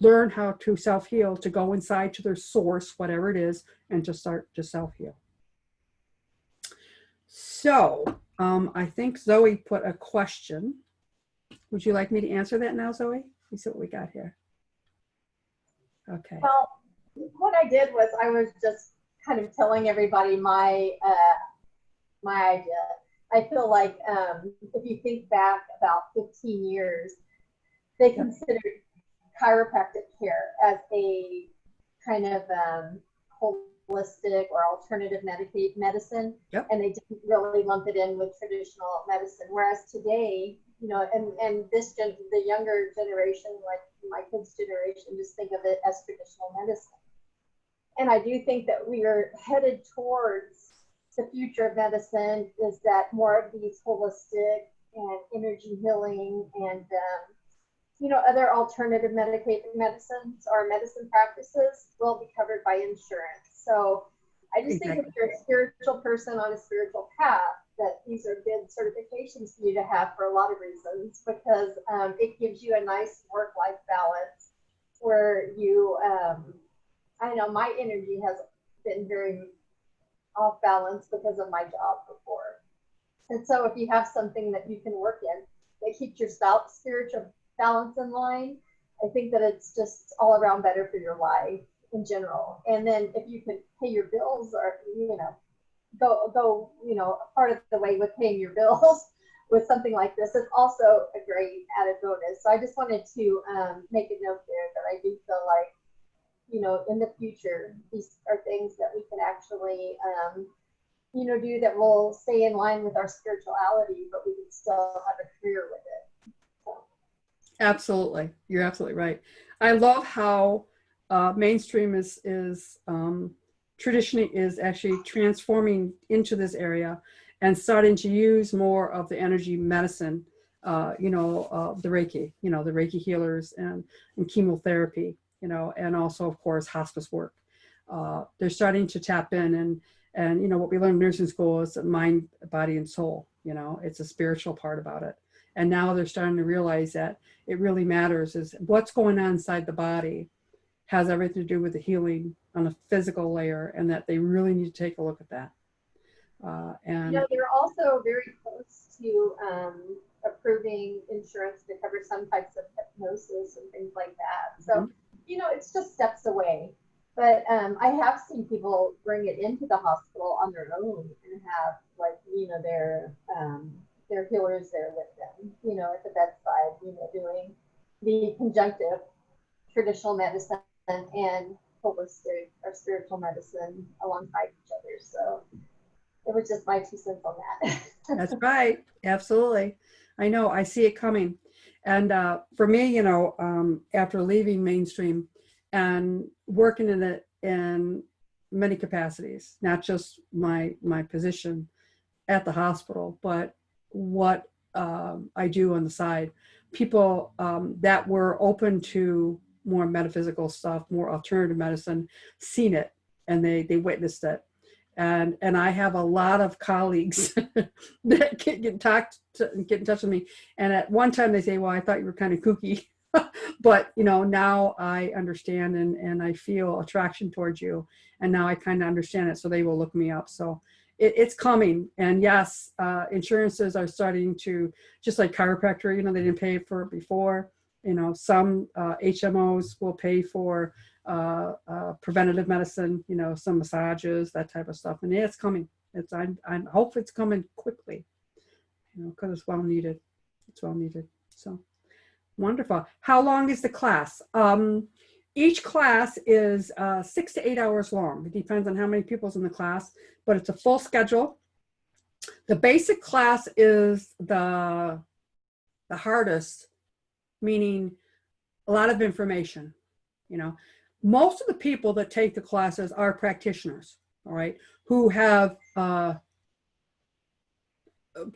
learn how to self-heal, to go inside to their source, whatever it is, and to start to self-heal. So I think Zoe put a question. Would you like me to answer that now, Zoe? Let me see what we got here. Okay. Well, what I did was I was just kind of telling everybody my idea. I feel like if you think back about 15 years, they considered chiropractic care as a kind of holistic or alternative medicine, and they didn't really lump it in with traditional medicine. Whereas today, you know, and the younger generation, like my kids' generation, just think of it as traditional medicine. And I do think that we are headed towards the future of medicine, is that more of these holistic and energy healing and you know, other alternative medicines or medicine practices will be covered by insurance. So I just think if you're a spiritual person on a spiritual path, that these are good certifications for you to have for a lot of reasons, because it gives you a nice work-life balance where you, I know my energy has been very off balance because of my job before. And so if you have something that you can work in that keeps your spiritual balance in line, I think that it's just all around better for your life in general. And then if you could pay your bills, or you know, go you know, part of the way with paying your bills with something like this, is also a great added bonus. So I just wanted to make a note there that I do feel like, you know, in the future, these are things that we can actually you know, do that will stay in line with our spirituality, but we can still have a career with it. Absolutely. You're absolutely right. I love how mainstream is traditionally is actually transforming into this area and starting to use more of the energy medicine, you know, the Reiki, you know, the Reiki healers and chemotherapy, you know, and also, of course, hospice work. They're starting to tap in, and you know, what we learned in nursing school is mind, body, and soul. You know, it's a spiritual part about it. And now they're starting to realize that it really matters is what's going on inside the body has everything to do with the healing on a physical layer, and that they really need to take a look at that. And you know, they're also very close to approving insurance to cover some types of hypnosis and things like that. So, you know, it's just steps away. But I have seen people bring it into the hospital on their own and have, like, you know, their healers there with them, you know, at the bedside, you know, doing the conjunctive traditional medicine and holistic or spiritual medicine alongside each other. So it was just my 2 cents on that. that's right. Absolutely. I know. I see it coming. And for me, you know, after leaving mainstream and working in it in many capacities, not just my position at the hospital, but what I do on the side, people that were open to more metaphysical stuff, more alternative medicine, seen it, and they witnessed it. And I have a lot of colleagues that get in touch with me. And at one time they say, well, I thought you were kind of kooky. But, you know, now I understand and I feel attraction towards you. And now I kind of understand it. So they will look me up. So it's coming. And yes, insurances are starting to, just like chiropractor, you know, they didn't pay for it before. You know, some HMOs will pay for preventative medicine, you know, some massages, that type of stuff. And yeah, it's coming. I hope it's coming quickly, you know, because it's well needed. It's well needed. So wonderful. How long is the class? Each class is 6 to 8 hours long. It depends on how many people's in the class, but it's a full schedule. The basic class is the hardest, meaning a lot of information, you know. most of the people that take the classes are practitioners, all right, who have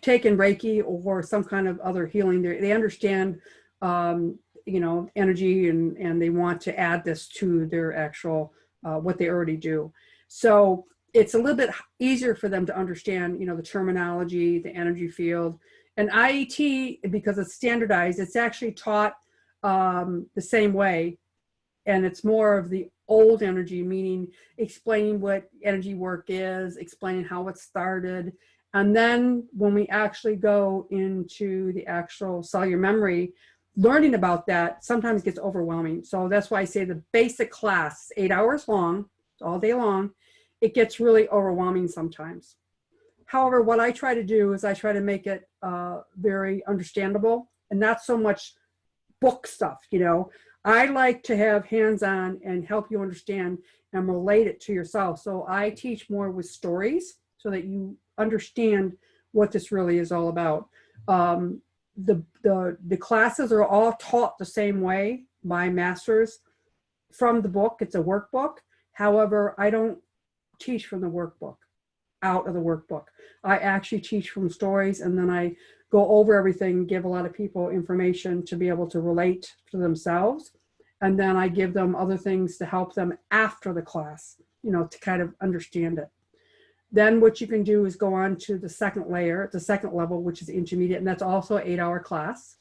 taken Reiki or some kind of other healing. They understand, you know, energy, and they want to add this to their actual, what they already do. So it's a little bit easier for them to understand, you know, the terminology, the energy field. And IET, because it's standardized, it's actually taught the same way. And it's more of the old energy, meaning explaining what energy work is, explaining how it started. And then when we actually go into the actual cellular memory, learning about that sometimes gets overwhelming. So that's why I say the basic class, 8 hours long, all day long, it gets really overwhelming sometimes. However, what I try to do is I try to make it very understandable and not so much book stuff, you know. I like to have hands-on and help you understand and relate it to yourself. So I teach more with stories so that you understand what this really is all about. The classes are all taught the same way by masters from the book. It's a workbook. However, I don't teach from the workbook, out of the workbook. I actually teach from stories, and then I go over everything, give a lot of people information to be able to relate to themselves. And then I give them other things to help them after the class, you know, to kind of understand it. Then what you can do is go on to the second layer, the second level, which is intermediate, and that's also an 8-hour class.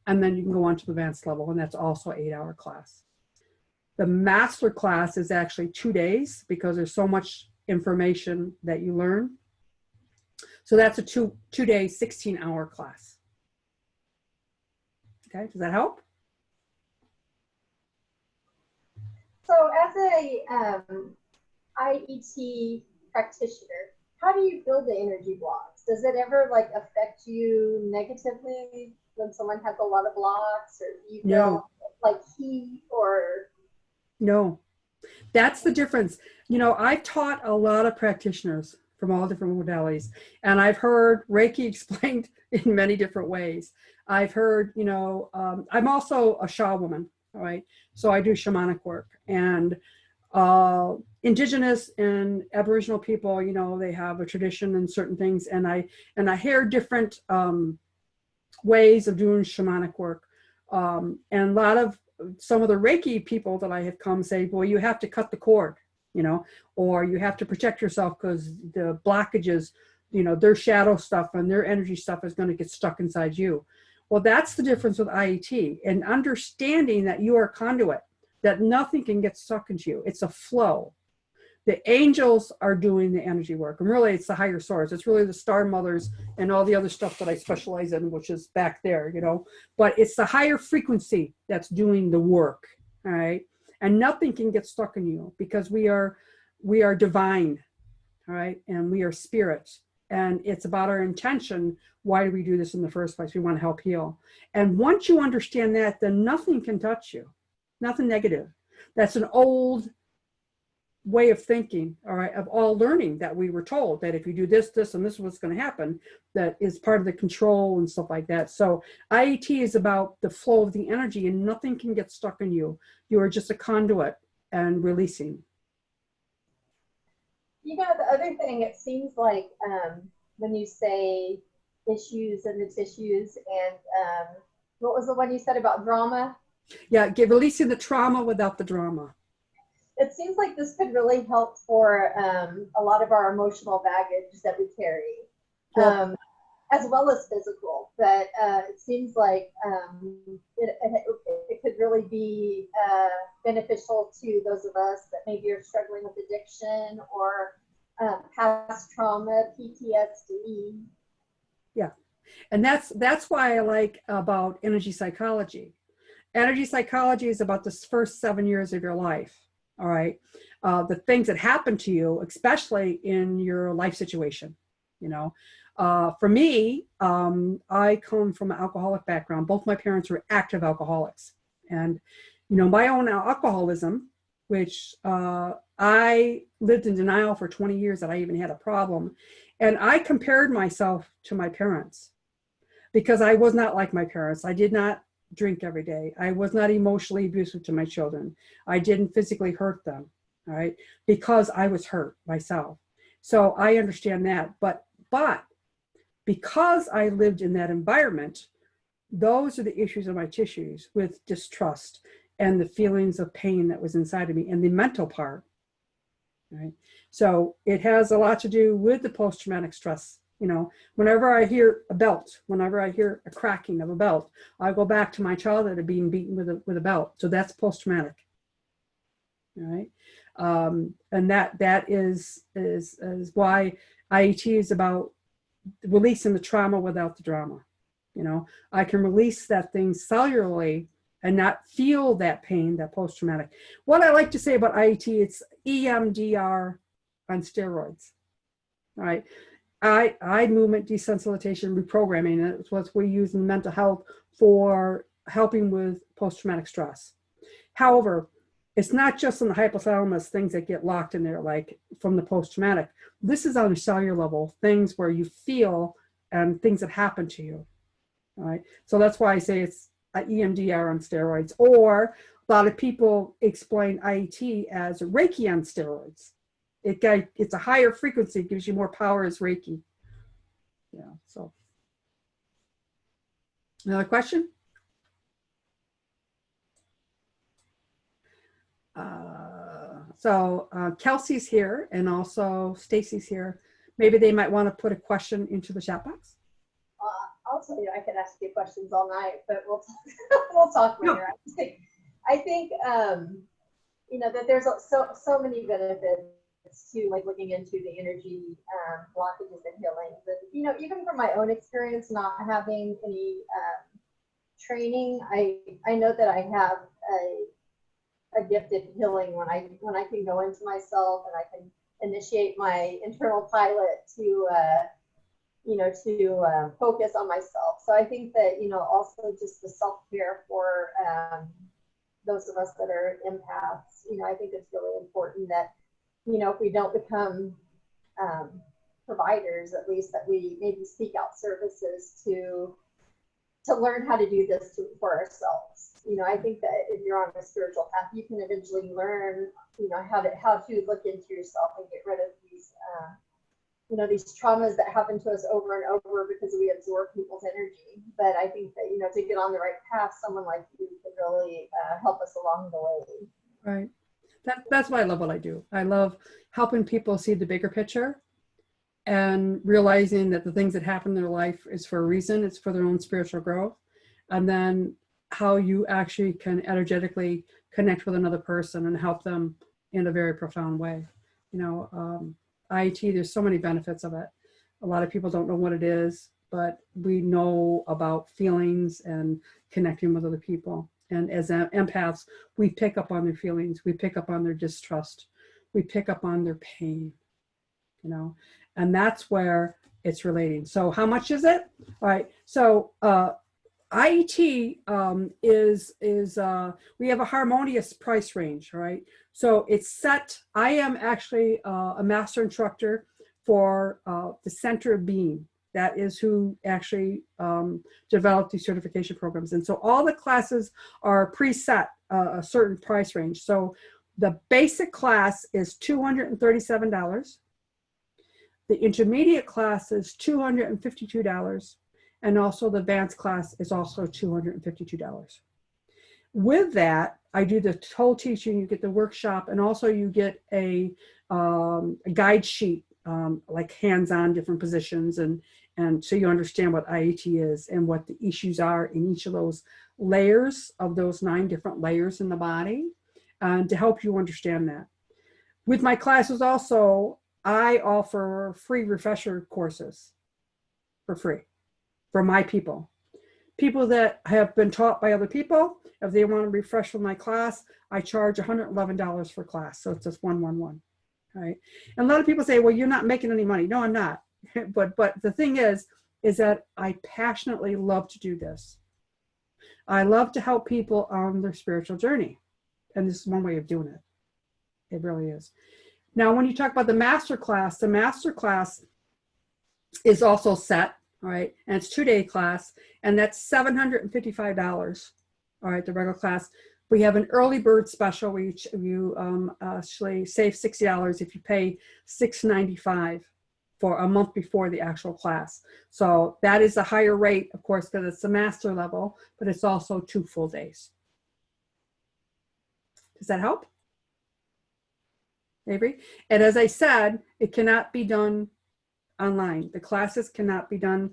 And then you can go on to the advanced level, and that's also an 8-hour class. The master class is actually 2 days because there's so much information that you learn. So that's a two-day, 16-hour class. Okay, does that help? So as a IET practitioner, how do you build the energy blocks? Does it ever like affect you negatively when someone has a lot of blocks, or do you feel like heat or? No, that's the difference. You know, I've taught a lot of practitioners from all different modalities, and I've heard Reiki explained in many different ways. I've heard, you know, I'm also a Sha woman, all right? So I do shamanic work, and indigenous and Aboriginal people, you know, they have a tradition and certain things, and I hear different ways of doing shamanic work, and a lot of some of the Reiki people that I have come say, well, you have to cut the cord, you know, or you have to protect yourself because the blockages, you know, their shadow stuff and their energy stuff is going to get stuck inside you. Well, that's the difference with IET, and understanding that you are a conduit, that nothing can get stuck into you. It's a flow. The angels are doing the energy work, and really it's the higher source. It's really the star mothers and all the other stuff that I specialize in, which is back there, you know, but it's the higher frequency that's doing the work. All right. And nothing can get stuck in you because we are divine. All right. And we are spirits, and it's about our intention. Why do we do this in the first place? We want to help heal. And once you understand that, then nothing can touch you, nothing negative. That's an old way of thinking, all right, of all learning, that we were told that if you do this, this, and this is what's going to happen, that is part of the control and stuff like that. So IET is about the flow of the energy, and nothing can get stuck in you. You are just a conduit and releasing. You know, the other thing, it seems like when you say issues in the tissues, and what was the one you said about drama? Yeah, releasing the trauma without the drama. It seems like this could really help for a lot of our emotional baggage that we carry, as well as physical. But it seems like it could really be beneficial to those of us that maybe are struggling with addiction or past trauma, PTSD. Yeah, and that's why I like about energy psychology. Energy psychology is about the first 7 years of your life. All right. The things that happen to you, especially in your life situation, you know. For me, I come from an alcoholic background. Both my parents were active alcoholics. And, you know, my own alcoholism, which I lived in denial for 20 years that I even had a problem. And I compared myself to my parents because I was not like my parents. I did not drink every day. I was not emotionally abusive to my children. I didn't physically hurt them, all right, because I was hurt myself. So I understand that. But because I lived in that environment, those are the issues of my tissues with distrust and the feelings of pain that was inside of me and the mental part, right? So it has a lot to do with the post-traumatic stress. You know, whenever I hear a belt, whenever I hear a cracking of a belt, I go back to my childhood of being beaten with a belt. So that's post-traumatic, all right? And that is why IET is about releasing the trauma without the drama. You know, I can release that thing cellularly and not feel that pain, that post-traumatic. What I like to say about IET, it's EMDR on steroids. All right. Eye movement desensitization reprogramming. It's what we use in mental health for helping with post-traumatic stress. However, it's not just in the hypothalamus, things that get locked in there, like from the post-traumatic. This is on a cellular level, things where you feel and things that happen to you. All right. So that's why I say it's EMDR on steroids, or a lot of people explain IET as Reiki on steroids. It's a higher frequency, gives you more power as Reiki. Yeah. So another question? Kelsey's here and also Stacy's here. Maybe they might want to put a question into the chat box. I'll tell you, I could ask you questions all night, but we'll talk, we'll talk later. No. I think you know, that there's so many benefits to like looking into the energy blockages and healing. But, you know, even from my own experience, not having any training, I know that I have a gift at healing when I can go into myself and I can initiate my internal pilot to you know, to focus on myself. So I think that, you know, also just the self-care for those of us that are empaths, you know, I think it's really important that, you know, if we don't become providers, at least that we maybe seek out services to learn how to do this for ourselves. You know, I think that if you're on a spiritual path, you can eventually learn, you know, how to look into yourself and get rid of these you know, these traumas that happen to us over and over because we absorb people's energy. But I think that, you know, to get on the right path, someone like you can really help us along the way. Right. That's why I love what I do. I love helping people see the bigger picture and realizing that the things that happen in their life is for a reason. It's for their own spiritual growth. And then how you actually can energetically connect with another person and help them in a very profound way. You know, IET, there's so many benefits of it. A lot of people don't know what it is, but we know about feelings and connecting with other people. And as empaths, we pick up on their feelings. We pick up on their distrust. We pick up on their pain, you know, and that's where it's relating. So how much is it? All right. So IET we have a harmonious price range, right? So it's set. I am actually a master instructor for the Center of Being. That is who actually developed these certification programs. And so all the classes are preset a certain price range. So the basic class is $237. The intermediate class is $252. And also the advanced class is also $252. With that, I do the whole teaching, you get the workshop, and also you get a guide sheet, like hands-on different positions, and so you understand what IET is and what the issues are in each of those layers of those 9 different layers in the body, to help you understand that. With my classes also, I offer free refresher courses for free for my people. People that have been taught by other people, if they want to refresh from my class, I charge $111 for class. So it's just 111, right? And a lot of people say, well, you're not making any money. No, I'm not. but the thing is that I passionately love to do this. I love to help people on their spiritual journey. And this is one way of doing it. It really is. Now, when you talk about the master class is also set, all right? And it's 2-day class, and that's $755 all right, the regular class. We have an early bird special where you actually save $60 if you pay $6.95 for a month before the actual class. So that is a higher rate, of course, because it's the master level, but it's also 2 full days. Does that help, Avery? And as I said, it cannot be done online. The classes cannot be done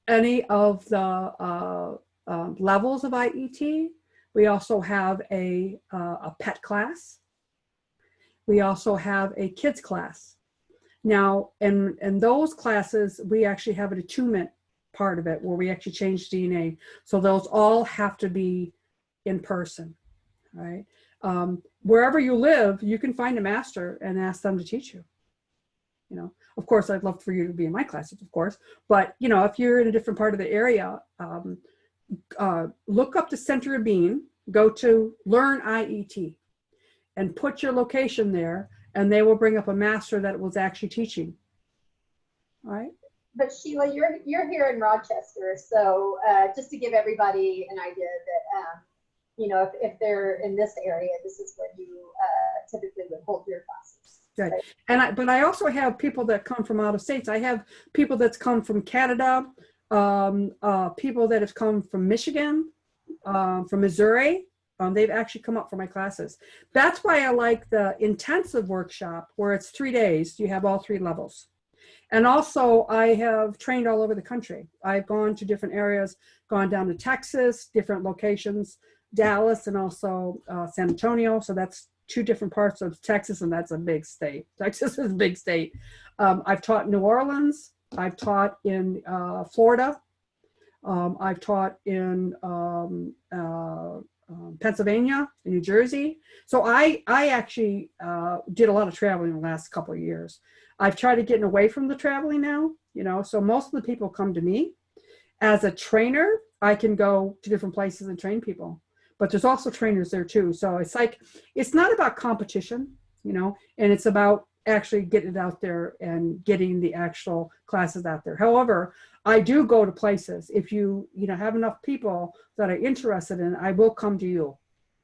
any of the levels of IET. We also have a pet class. We also have a kids class. Now, in those classes, we actually have an attunement part of it where we actually change DNA. So those all have to be in person, right? Wherever you live, you can find a master and ask them to teach you. You know, of course, I'd love for you to be in my classes, of course, but you know, if you're in a different part of the area, look up the center of being, go to Learn IET, and put your location there, and they will bring up a master that was actually teaching. All right. But Sheila, you're here in Rochester, so just to give everybody an idea that you know, if they're in this area, this is where you typically would hold your classes. Good. And but I also have people that come from out of states. I have people that's come from Canada, people that have come from Michigan, from Missouri. They've actually come up for my classes. That's why I like the intensive workshop where it's 3 days. You have all 3 levels. And also I have trained all over the country. I've gone to different areas, gone down to Texas, different locations, Dallas, and also San Antonio. So that's 2 different parts of Texas, and that's a big state. Texas is a big state. I've taught in New Orleans. I've taught in Florida. I've taught in Pennsylvania, in New Jersey. So I actually did a lot of traveling in the last couple of years. I've tried to get away from the traveling now, you know, so most of the people come to me. As a trainer, I can go to different places and train people, but there's also trainers there too. So it's like, it's not about competition, you know, and it's about actually getting it out there and getting the actual classes out there. However, I do go to places. If you know, have enough people that are interested in it, I will come to you,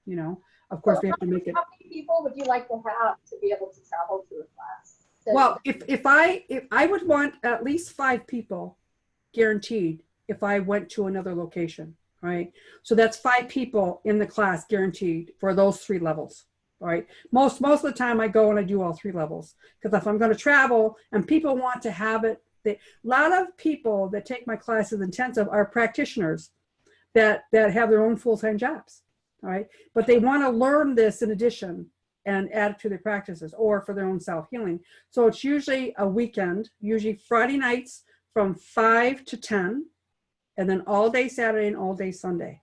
you know. Of course, we have to make it. How many people would you like to have to be able to travel to a class? Well, if I would want at least 5 people guaranteed if I went to another location, right? So that's 5 people in the class guaranteed for those 3 levels, right? Most of the time I go and I do all 3 levels, because if I'm going to travel and people want to have it, a lot of people that take my classes intensive are practitioners that have their own full-time jobs, all right? But they want to learn this in addition and add it to their practices or for their own self-healing. So it's usually a weekend, usually Friday nights from 5 to 10, and then all day Saturday and all day Sunday.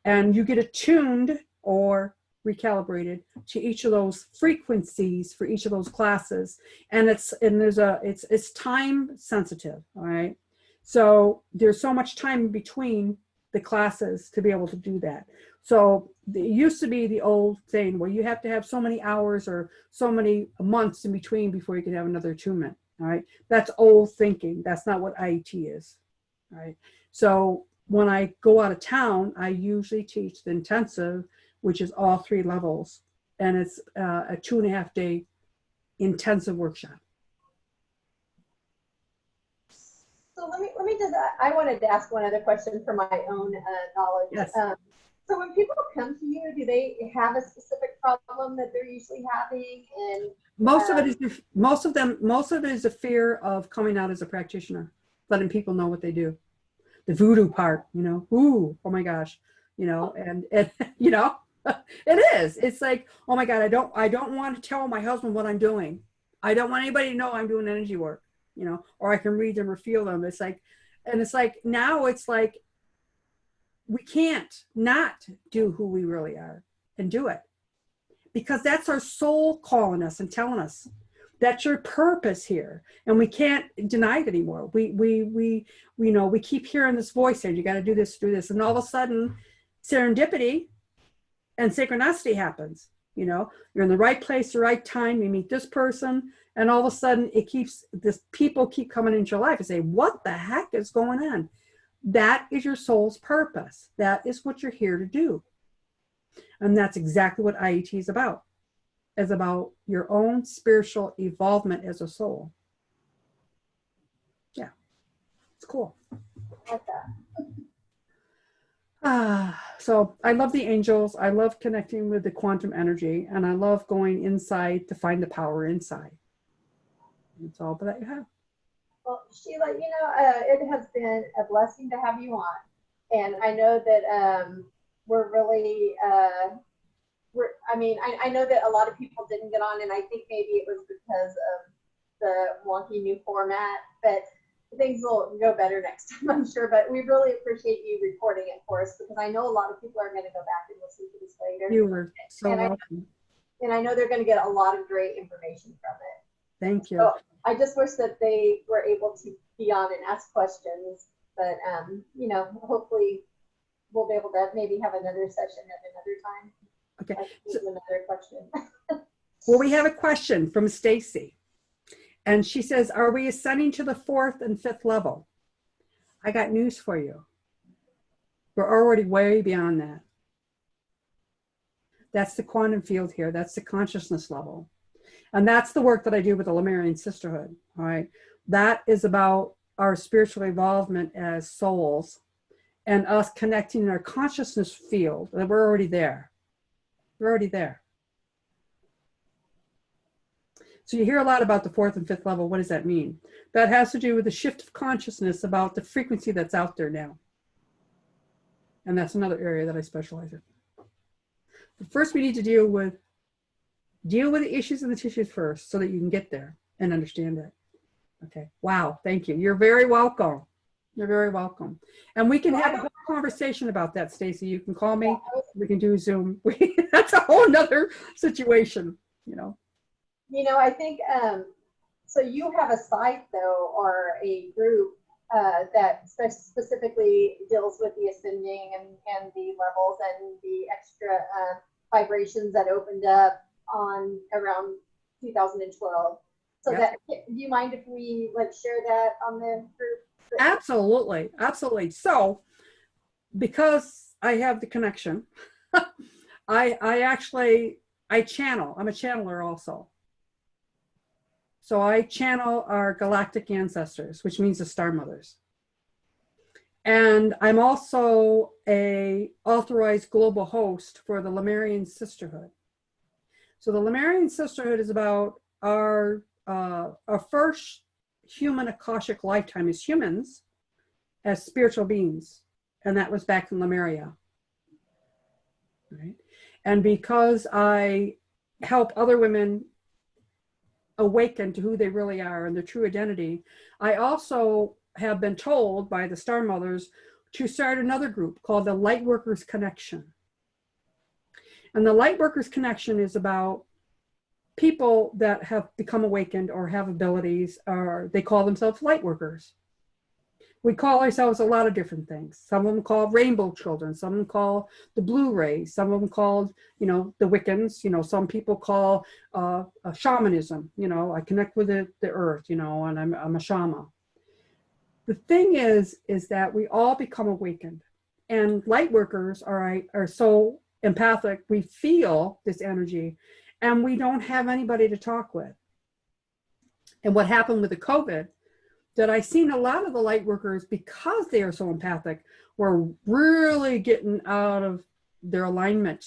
And you get attuned or recalibrated to each of those frequencies for each of those classes. And it's time sensitive, all right? So there's so much time between the classes to be able to do that. So it used to be the old thing where you have to have so many hours or so many months in between before you can have another attunement, all right? That's old thinking. That's not what IET is, all right? So when I go out of town, I usually teach the intensive, which is all 3 levels. And it's a 2.5 day intensive workshop. So let me just, I wanted to ask one other question for my own knowledge. Yes. So when people come to you, do they have a specific problem that they're usually having? And most of it is a fear of coming out as a practitioner, letting people know what they do. The voodoo part, you know, ooh, oh my gosh, you know, and you know, it is. It's like, oh my God, I don't want to tell my husband what I'm doing. I don't want anybody to know I'm doing energy work, you know, or I can read them or feel them. It's like, and it's like, now it's like, we can't not do who we really are and do it, because that's our soul calling us and telling us that's your purpose here. And we can't deny it anymore. We know, we keep hearing this voice saying, you got to do this, do this. And all of a sudden serendipity and synchronicity happens. You know, you're in the right place, the right time, you meet this person, and all of a sudden people keep coming into your life and say, what the heck is going on? That is your soul's purpose. That is what you're here to do. And that's exactly what IET is about. It's about your own spiritual evolvement as a soul. Yeah, it's cool. I like that. So I love the angels. I love connecting with the quantum energy, and I love going inside to find the power inside. It's all that you have. Well, Sheila, it has been a blessing to have you on. And I know that we're really, I know that a lot of people didn't get on, and I think maybe it was because of the wonky new format, but things will go better next time, I'm sure. But we really appreciate you recording it for us, because I know a lot of people are going to go back and listen to this later. You were so and welcome. I know they're going to get a lot of great information from it. Thank you. So I just wish that they were able to be on and ask questions, but hopefully we'll be able to maybe have another session at another time. Okay. So, another question. Well, we have a question from Stacy, and she says, "Are we ascending to the 4th and 5th level?" I got news for you. We're already way beyond that. That's the quantum field here. That's the consciousness level. And that's the work that I do with the Lemurian Sisterhood. All right. That is about our spiritual involvement as souls and us connecting in our consciousness field. And we're already there. We're already there. So you hear a lot about the 4th and 5th level. What does that mean? That has to do with the shift of consciousness about the frequency that's out there now. And that's another area that I specialize in. But first, we need to deal with the issues and the tissues first so that you can get there and understand it. Okay. Wow. Thank you. You're very welcome. You're very welcome. And we can have a whole conversation about that, Stacy. You can call me. We can do Zoom. That's a whole nother situation, I think, so you have a site, though, or a group that specifically deals with the ascending and the levels and the extra vibrations that opened up on around 2012. So yep. Do you mind if we share that on the group? Absolutely. Absolutely. So because I have the connection, I channel. I'm a channeler also. So I channel our galactic ancestors, which means the star mothers. And I'm also a authorized global host for the Lemurian Sisterhood. So the Lemurian Sisterhood is about our first human Akashic lifetime as humans, as spiritual beings. And that was back in Lemuria. Right? And because I help other women awaken to who they really are and their true identity, I also have been told by the Star Mothers to start another group called the Lightworkers Connection. And the Lightworkers Connection is about people that have become awakened or have abilities, or they call themselves Lightworkers. We call ourselves a lot of different things. Some of them call rainbow children, some of them call the blue rays, some of them called, the Wiccans, some people call shamanism, I connect with the earth, and I'm a shaman. The thing is that we all become awakened, and light workers are so empathic, we feel this energy, and we don't have anybody to talk with. And what happened with the COVID, that I seen a lot of the light workers, because they are so empathic, were really getting out of their alignment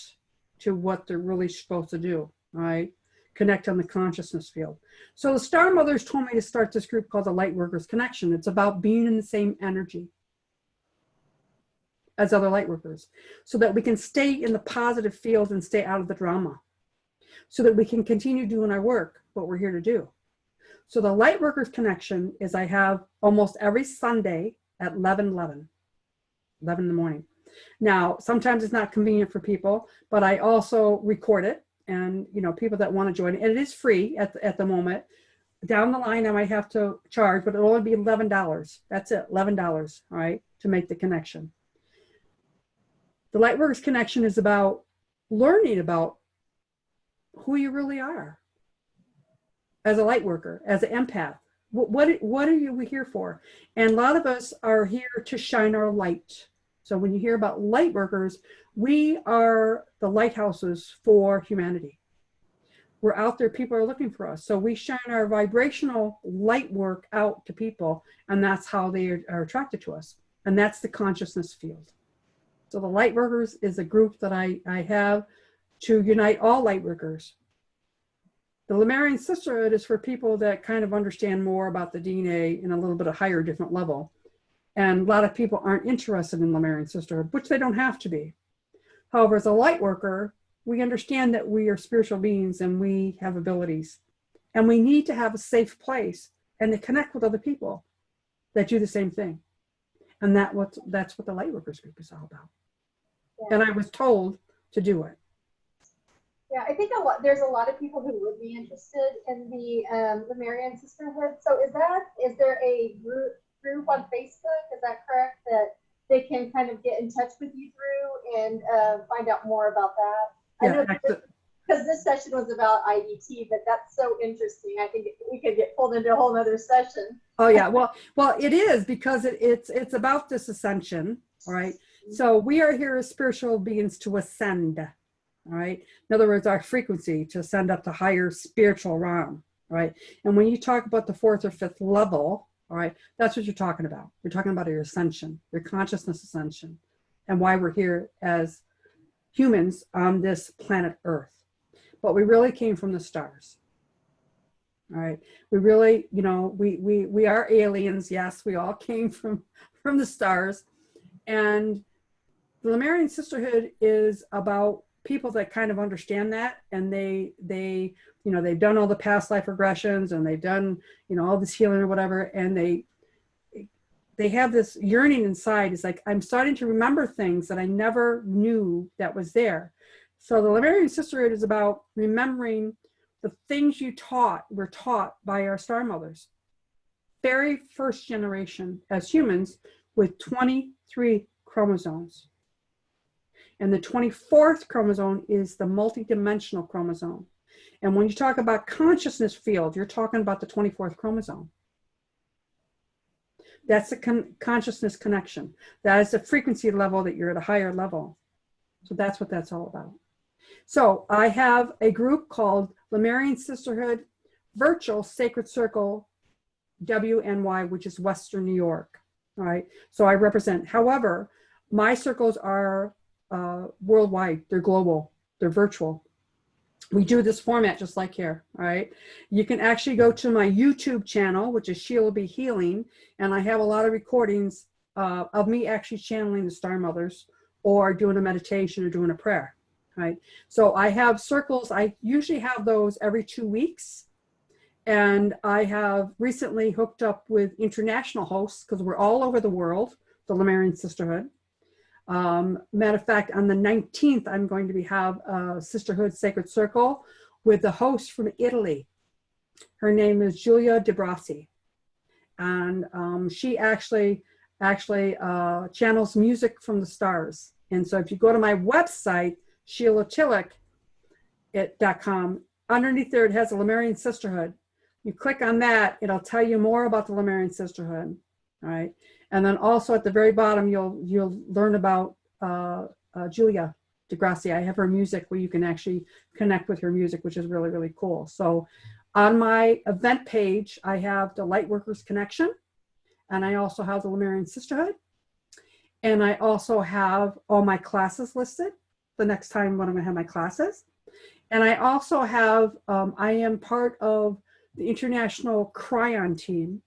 to what they're really supposed to do, right? Connect on the consciousness field. So the Star Mothers told me to start this group called the Light Workers Connection. It's about being in the same energy as other light workers, so that we can stay in the positive field and stay out of the drama, so that we can continue doing our work, what we're here to do. So the Light Workers Connection is I have almost every Sunday at 11 in the morning. Now, sometimes it's not convenient for people, but I also record it, and people that want to join it, and it is free at the moment. Down the line, I might have to charge, but it'll only be $11. That's it, $11, all right, to make the connection. The Light Workers Connection is about learning about who you really are as a light worker, as an empath, what are we here for? And a lot of us are here to shine our light. So when you hear about light workers, we are the lighthouses for humanity. We're out there, people are looking for us. So we shine our vibrational light work out to people, and that's how they are attracted to us. And that's the consciousness field. So the light workers is a group that I have to unite all light workers. The Lemurian Sisterhood is for people that kind of understand more about the DNA in a little bit of higher, different level. And a lot of people aren't interested in Lemurian Sisterhood, which they don't have to be. However, as a light worker, we understand that we are spiritual beings and we have abilities. And we need to have a safe place and to connect with other people that do the same thing. And that's what the light workers group is all about. Yeah. And I was told to do it. Yeah, I think there's a lot of people who would be interested in the Lemurian Sisterhood. So is there a group on Facebook? Is that correct? That they can kind of get in touch with you through and find out more about that? Yeah, I know because this session was about IET, but that's so interesting. I think we could get pulled into a whole other session. Oh yeah, well it is, because it's about this ascension, all right? So we are here as spiritual beings to ascend, all right? In other words, our frequency to ascend up to higher spiritual realm, right? And when you talk about the 4th or 5th level, all right, that's what you're talking about. You're talking about your ascension, your consciousness ascension, and why we're here as humans on this planet Earth. But we really came from the stars. All right. We really, we are aliens. Yes, we all came from the stars. And the Lemurian Sisterhood is about people that kind of understand that, and they've done all the past life regressions, and they've done, all this healing or whatever, and they have this yearning inside. It's like, I'm starting to remember things that I never knew that was there. So the Lemurian Sisterhood is about remembering the things were taught by our star mothers. Very first generation as humans with 23 chromosomes. And the 24th chromosome is the multidimensional chromosome. And when you talk about consciousness field, you're talking about the 24th chromosome. That's the consciousness connection. That is the frequency level that you're at a higher level. So that's what that's all about. So I have a group called Lemurian Sisterhood Virtual Sacred Circle WNY, which is Western New York. All right. So I represent. However, my circles are worldwide. They're global. They're virtual. We do this format just like here. All right. You can actually go to my YouTube channel, which is Sheila B. Healing, and I have a lot of recordings of me actually channeling the Star Mothers or doing a meditation or doing a prayer. Right. So I have circles. I usually have those every 2 weeks. And I have recently hooked up with international hosts because we're all over the world, the Lemurian Sisterhood. Matter of fact, on the 19th, I'm going to have a Sisterhood Sacred Circle with the host from Italy. Her name is Giulia De Brasi. And she actually channels music from the stars. And so if you go to my website, SheilaTillich.com, underneath there it has a Lemurian Sisterhood. You click on that, it'll tell you more about the Lemurian Sisterhood. All right. And then also at the very bottom, you'll learn about Giulia De Brasi. I have her music where you can actually connect with her music, which is really, really cool. So on my event page, I have the Lightworkers Connection, and I also have the Lemurian Sisterhood. And I also have all my classes listed the next time when I'm going to have my classes. And I also have, I am part of the international Cryon team.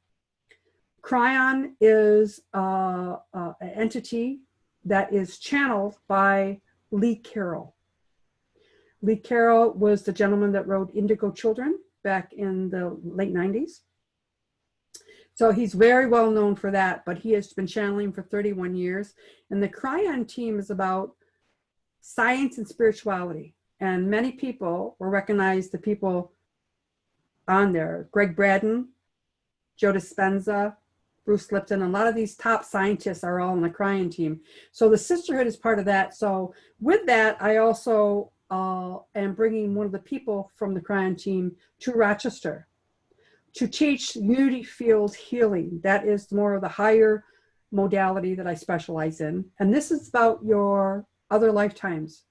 Cryon is an entity that is channeled by Lee Carroll. Lee Carroll was the gentleman that wrote Indigo Children back in the late 90s. So he's very well known for that, but he has been channeling for 31 years. And the Cryon team is about science and spirituality. And many people will recognize the people on there. Greg Braden, Joe Dispenza, Bruce Lipton, a lot of these top scientists are all on the Cryon team. So the Sisterhood is part of that. So with that, I also am bringing one of the people from the Cryon team to Rochester. to teach unity field healing. That is more of the higher modality that I specialize in. And this is about your other lifetimes.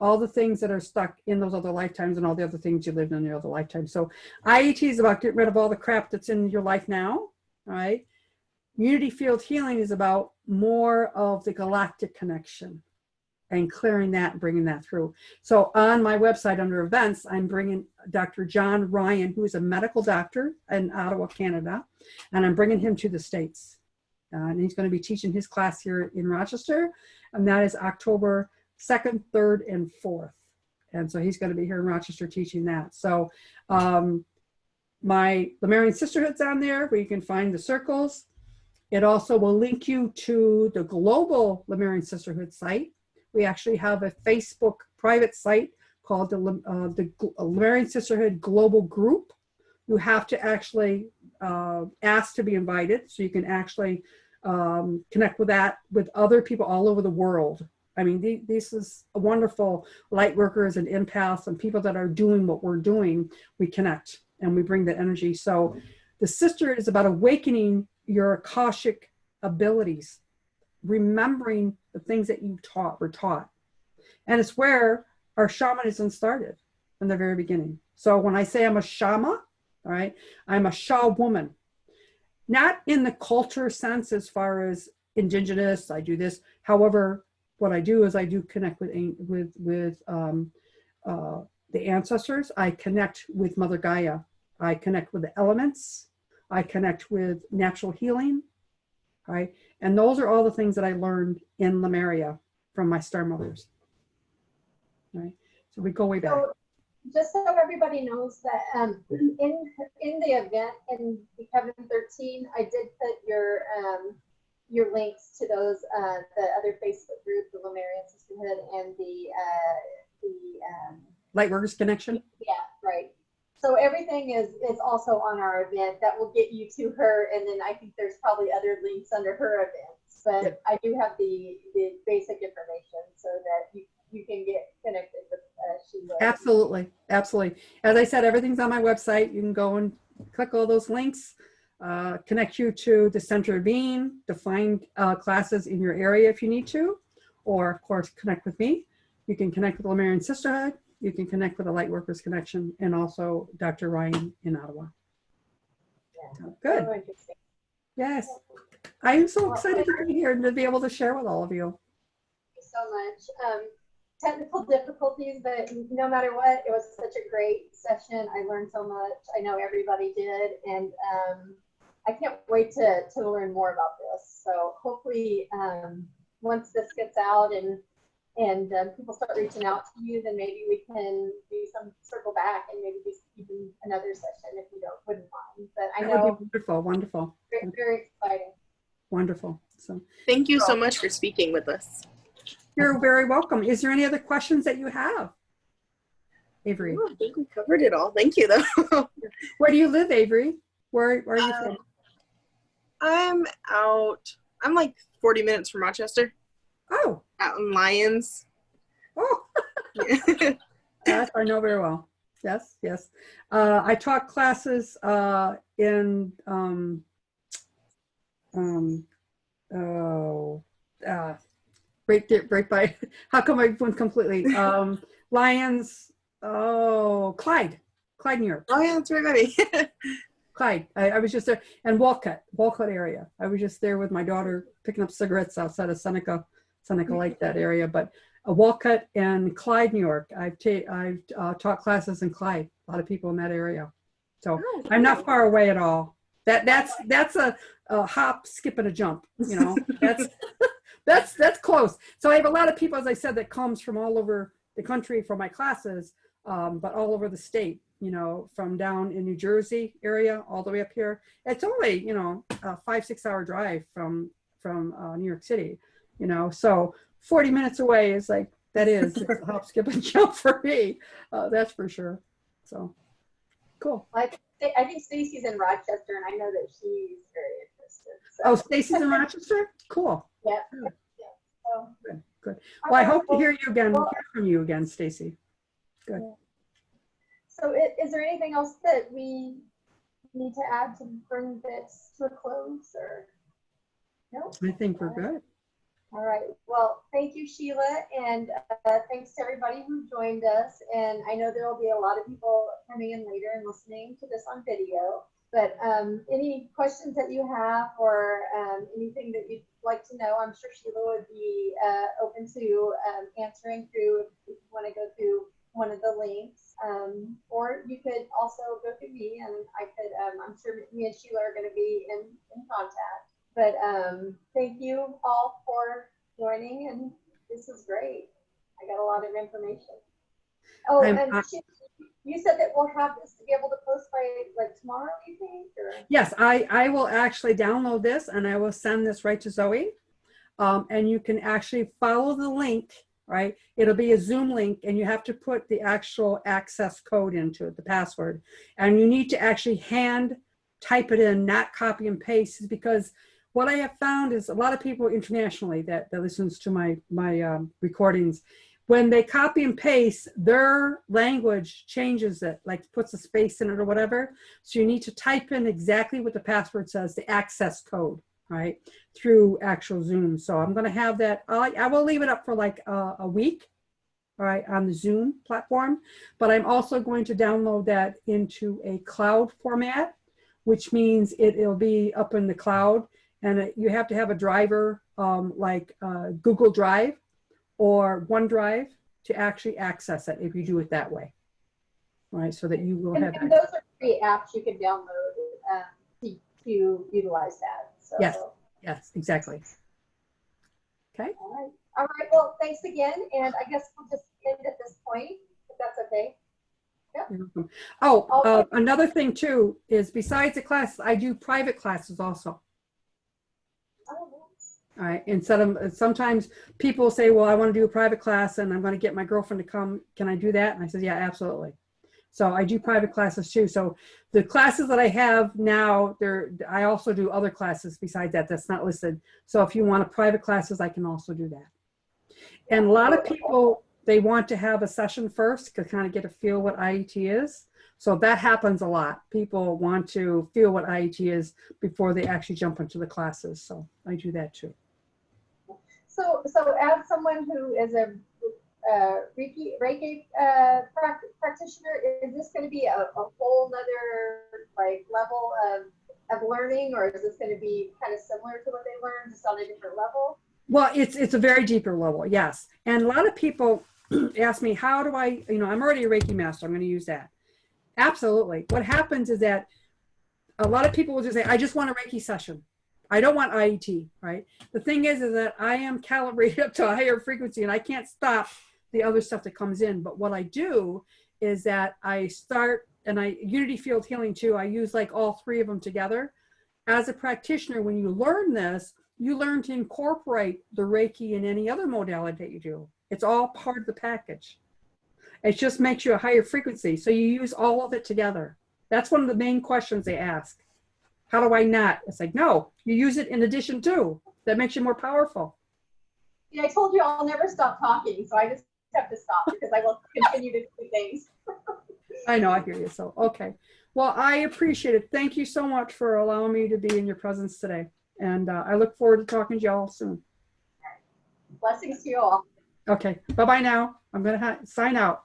All the things that are stuck in those other lifetimes and all the other things you lived in your other lifetimes. So IET is about getting rid of all the crap that's in your life now, all right? Unity field healing is about more of the galactic connection and clearing that and bringing that through. So on my website under events, I'm bringing Dr. John Ryan, who is a medical doctor in Ottawa, Canada, and I'm bringing him to the States. And he's going to be teaching his class here in Rochester, and that is October 2nd, 3rd, and 4th. And so he's going to be here in Rochester teaching that. So my Lemurian Sisterhood's on there where you can find the circles. It also will link you to the global Lemurian Sisterhood site. We actually have a Facebook private site called the Lemurian Sisterhood Global Group. You have to actually ask to be invited, so you can actually connect with that with other people all over the world. I mean, this is a wonderful light workers and empaths and people that are doing what we're doing. We connect and we bring that energy. So the sisterhood is about awakening your Akashic abilities, remembering the things that you were taught. And it's where our shamanism started from the very beginning. So when I say I'm a shama, all right, I'm a Sha woman. Not in the culture sense as far as indigenous, I do this. However, what I do is I do connect with the ancestors. I connect with Mother Gaia. I connect with the elements. I connect with natural healing, right? And those are all the things that I learned in Lemuria from my star mothers, right? So we go way back. So, just so everybody knows that in the event in the Kevin 13, I did put your links to those the other Facebook group, the Lemurian Sisterhood, and the Lightworkers Connection. Yeah, right. So everything is also on our event. That will get you to her, and then I think there's probably other links under her events. But yep. I do have the basic information so that you can get connected with Sheila. Absolutely, absolutely. As I said, everything's on my website. You can go and click all those links, connect you to the Center of Being, to find classes in your area if you need to, or of course connect with me. You can connect with the Lemurian Sisterhood. You can connect with the Lightworkers Connection and also Dr. Ryan in Ottawa. Yeah. So, good. So interesting. Yes. I am so excited to be here and to be able to share with all of you. Thank you so much. Technical difficulties, but no matter what, it was such a great session. I learned so much. I know everybody did. And I can't wait to learn more about this. So hopefully once this gets out and people start reaching out to you, then maybe we can do some circle back and maybe do even another session if you wouldn't mind. But I know that would be wonderful. Very, very exciting. Wonderful. So thank you so much for speaking with us. You're very welcome. Is there any other questions that you have, Avery? Oh, I think we covered it all. Thank you, though. Where do you live, Avery? Where are you from? I'm like 40 minutes from Rochester. Oh. Out in Lyons. Oh. Yes, I know very well. Yes, yes. I taught classes in right by, how come I went completely? Lyons, Clyde, New York. Oh yeah, that's right, baby. Clyde, I was just there, and Walcott area. I was just there with my daughter picking up cigarettes outside of Seneca Lake, that area. But Walcott and Clyde, New York. I've taught classes in Clyde. A lot of people in that area. So I'm not far away at all. That's a hop, skip, and a jump. You know, that's close. So I have a lot of people, as I said, that comes from all over the country for my classes, but all over the state. You know, from down in New Jersey area all the way up here. It's only, you know, a 5-6 hour drive from New York City. You know, so 40 minutes away is like, it's a hop, skip, and jump for me. That's for sure. So cool. I think Stacy's in Rochester, and I know that she's very interested. So. Oh, Stacy's in Rochester? Cool. Yeah. So, good. Well, I hope to hear from you again, Stacy. Good. So is there anything else that we need to add to bring this to a close, or no? I think we're good. All right. Well, thank you, Sheila, and thanks to everybody who joined us. And I know there will be a lot of people coming in later and listening to this on video. But any questions that you have, or anything that you'd like to know, I'm sure Sheila would be open to answering through if you want to go through one of the links. Or you could also go through me, and I could, I'm sure me and Sheila are going to be in contact. But thank you all for joining, and this is great. I got a lot of information. Oh, and you said that we'll have this to be able to post by like tomorrow, you think? Or? Yes, I will actually download this and I will send this right to Zoe. And you can actually follow the link, right? It'll be a Zoom link, and you have to put the actual access code into it, the password. And you need to actually hand type it in, not copy and paste, because what I have found is a lot of people internationally that listens to my recordings, when they copy and paste, their language changes it, like puts a space in it or whatever. So you need to type in exactly what the password says, the access code, right, through actual Zoom. So I'm going to have that. I will leave it up for like a week, all right, on the Zoom platform. But I'm also going to download that into a cloud format, which means it'll be up in the cloud. And you have to have a driver like Google Drive or OneDrive to actually access it if you do it that way, right? So that you will have. And those are free apps you can download to utilize that. So. Yes, yes, exactly. Okay. All right. Well, thanks again, and I guess we'll just end at this point, if that's okay. Yeah. Oh, another thing too is besides the classes, I do private classes also. Oh, nice. All right. Instead of, sometimes people say, well, I want to do a private class and I'm going to get my girlfriend to come. Can I do that? And I said, yeah, absolutely. So I do private classes too. So the classes that I have now, I also do other classes besides that. That's not listed. So if you want private classes, I can also do that. And a lot of people, they want to have a session first to kind of get a feel what IET is. So that happens a lot. People want to feel what IET is before they actually jump into the classes. So I do that too. So as someone who is a Reiki practitioner, is this going to be a whole nother like level of learning, or is this going to be kind of similar to what they learned, just on a different level? Well, it's a very deeper level, yes. And a lot of people ask me, how do I, I'm already a Reiki master, I'm going to use that. Absolutely. What happens is that a lot of people will just say, I just want a Reiki session. I don't want IET, right? The thing is that I am calibrated up to a higher frequency and I can't stop the other stuff that comes in. But what I do is that I start, and Unity Field Healing too, I use like all three of them together. As a practitioner, when you learn this, you learn to incorporate the Reiki in any other modality that you do. It's all part of the package. It just makes you a higher frequency. So you use all of it together. That's one of the main questions they ask. How do I not? It's like, no, you use it in addition to. That makes you more powerful. Yeah, I told you I'll never stop talking, so I just have to stop because I will continue to do things. I know, I hear you. So, okay. Well, I appreciate it. Thank you so much for allowing me to be in your presence today. And I look forward to talking to you all soon. Blessings to you all. Okay. Bye-bye now. I'm going to sign out.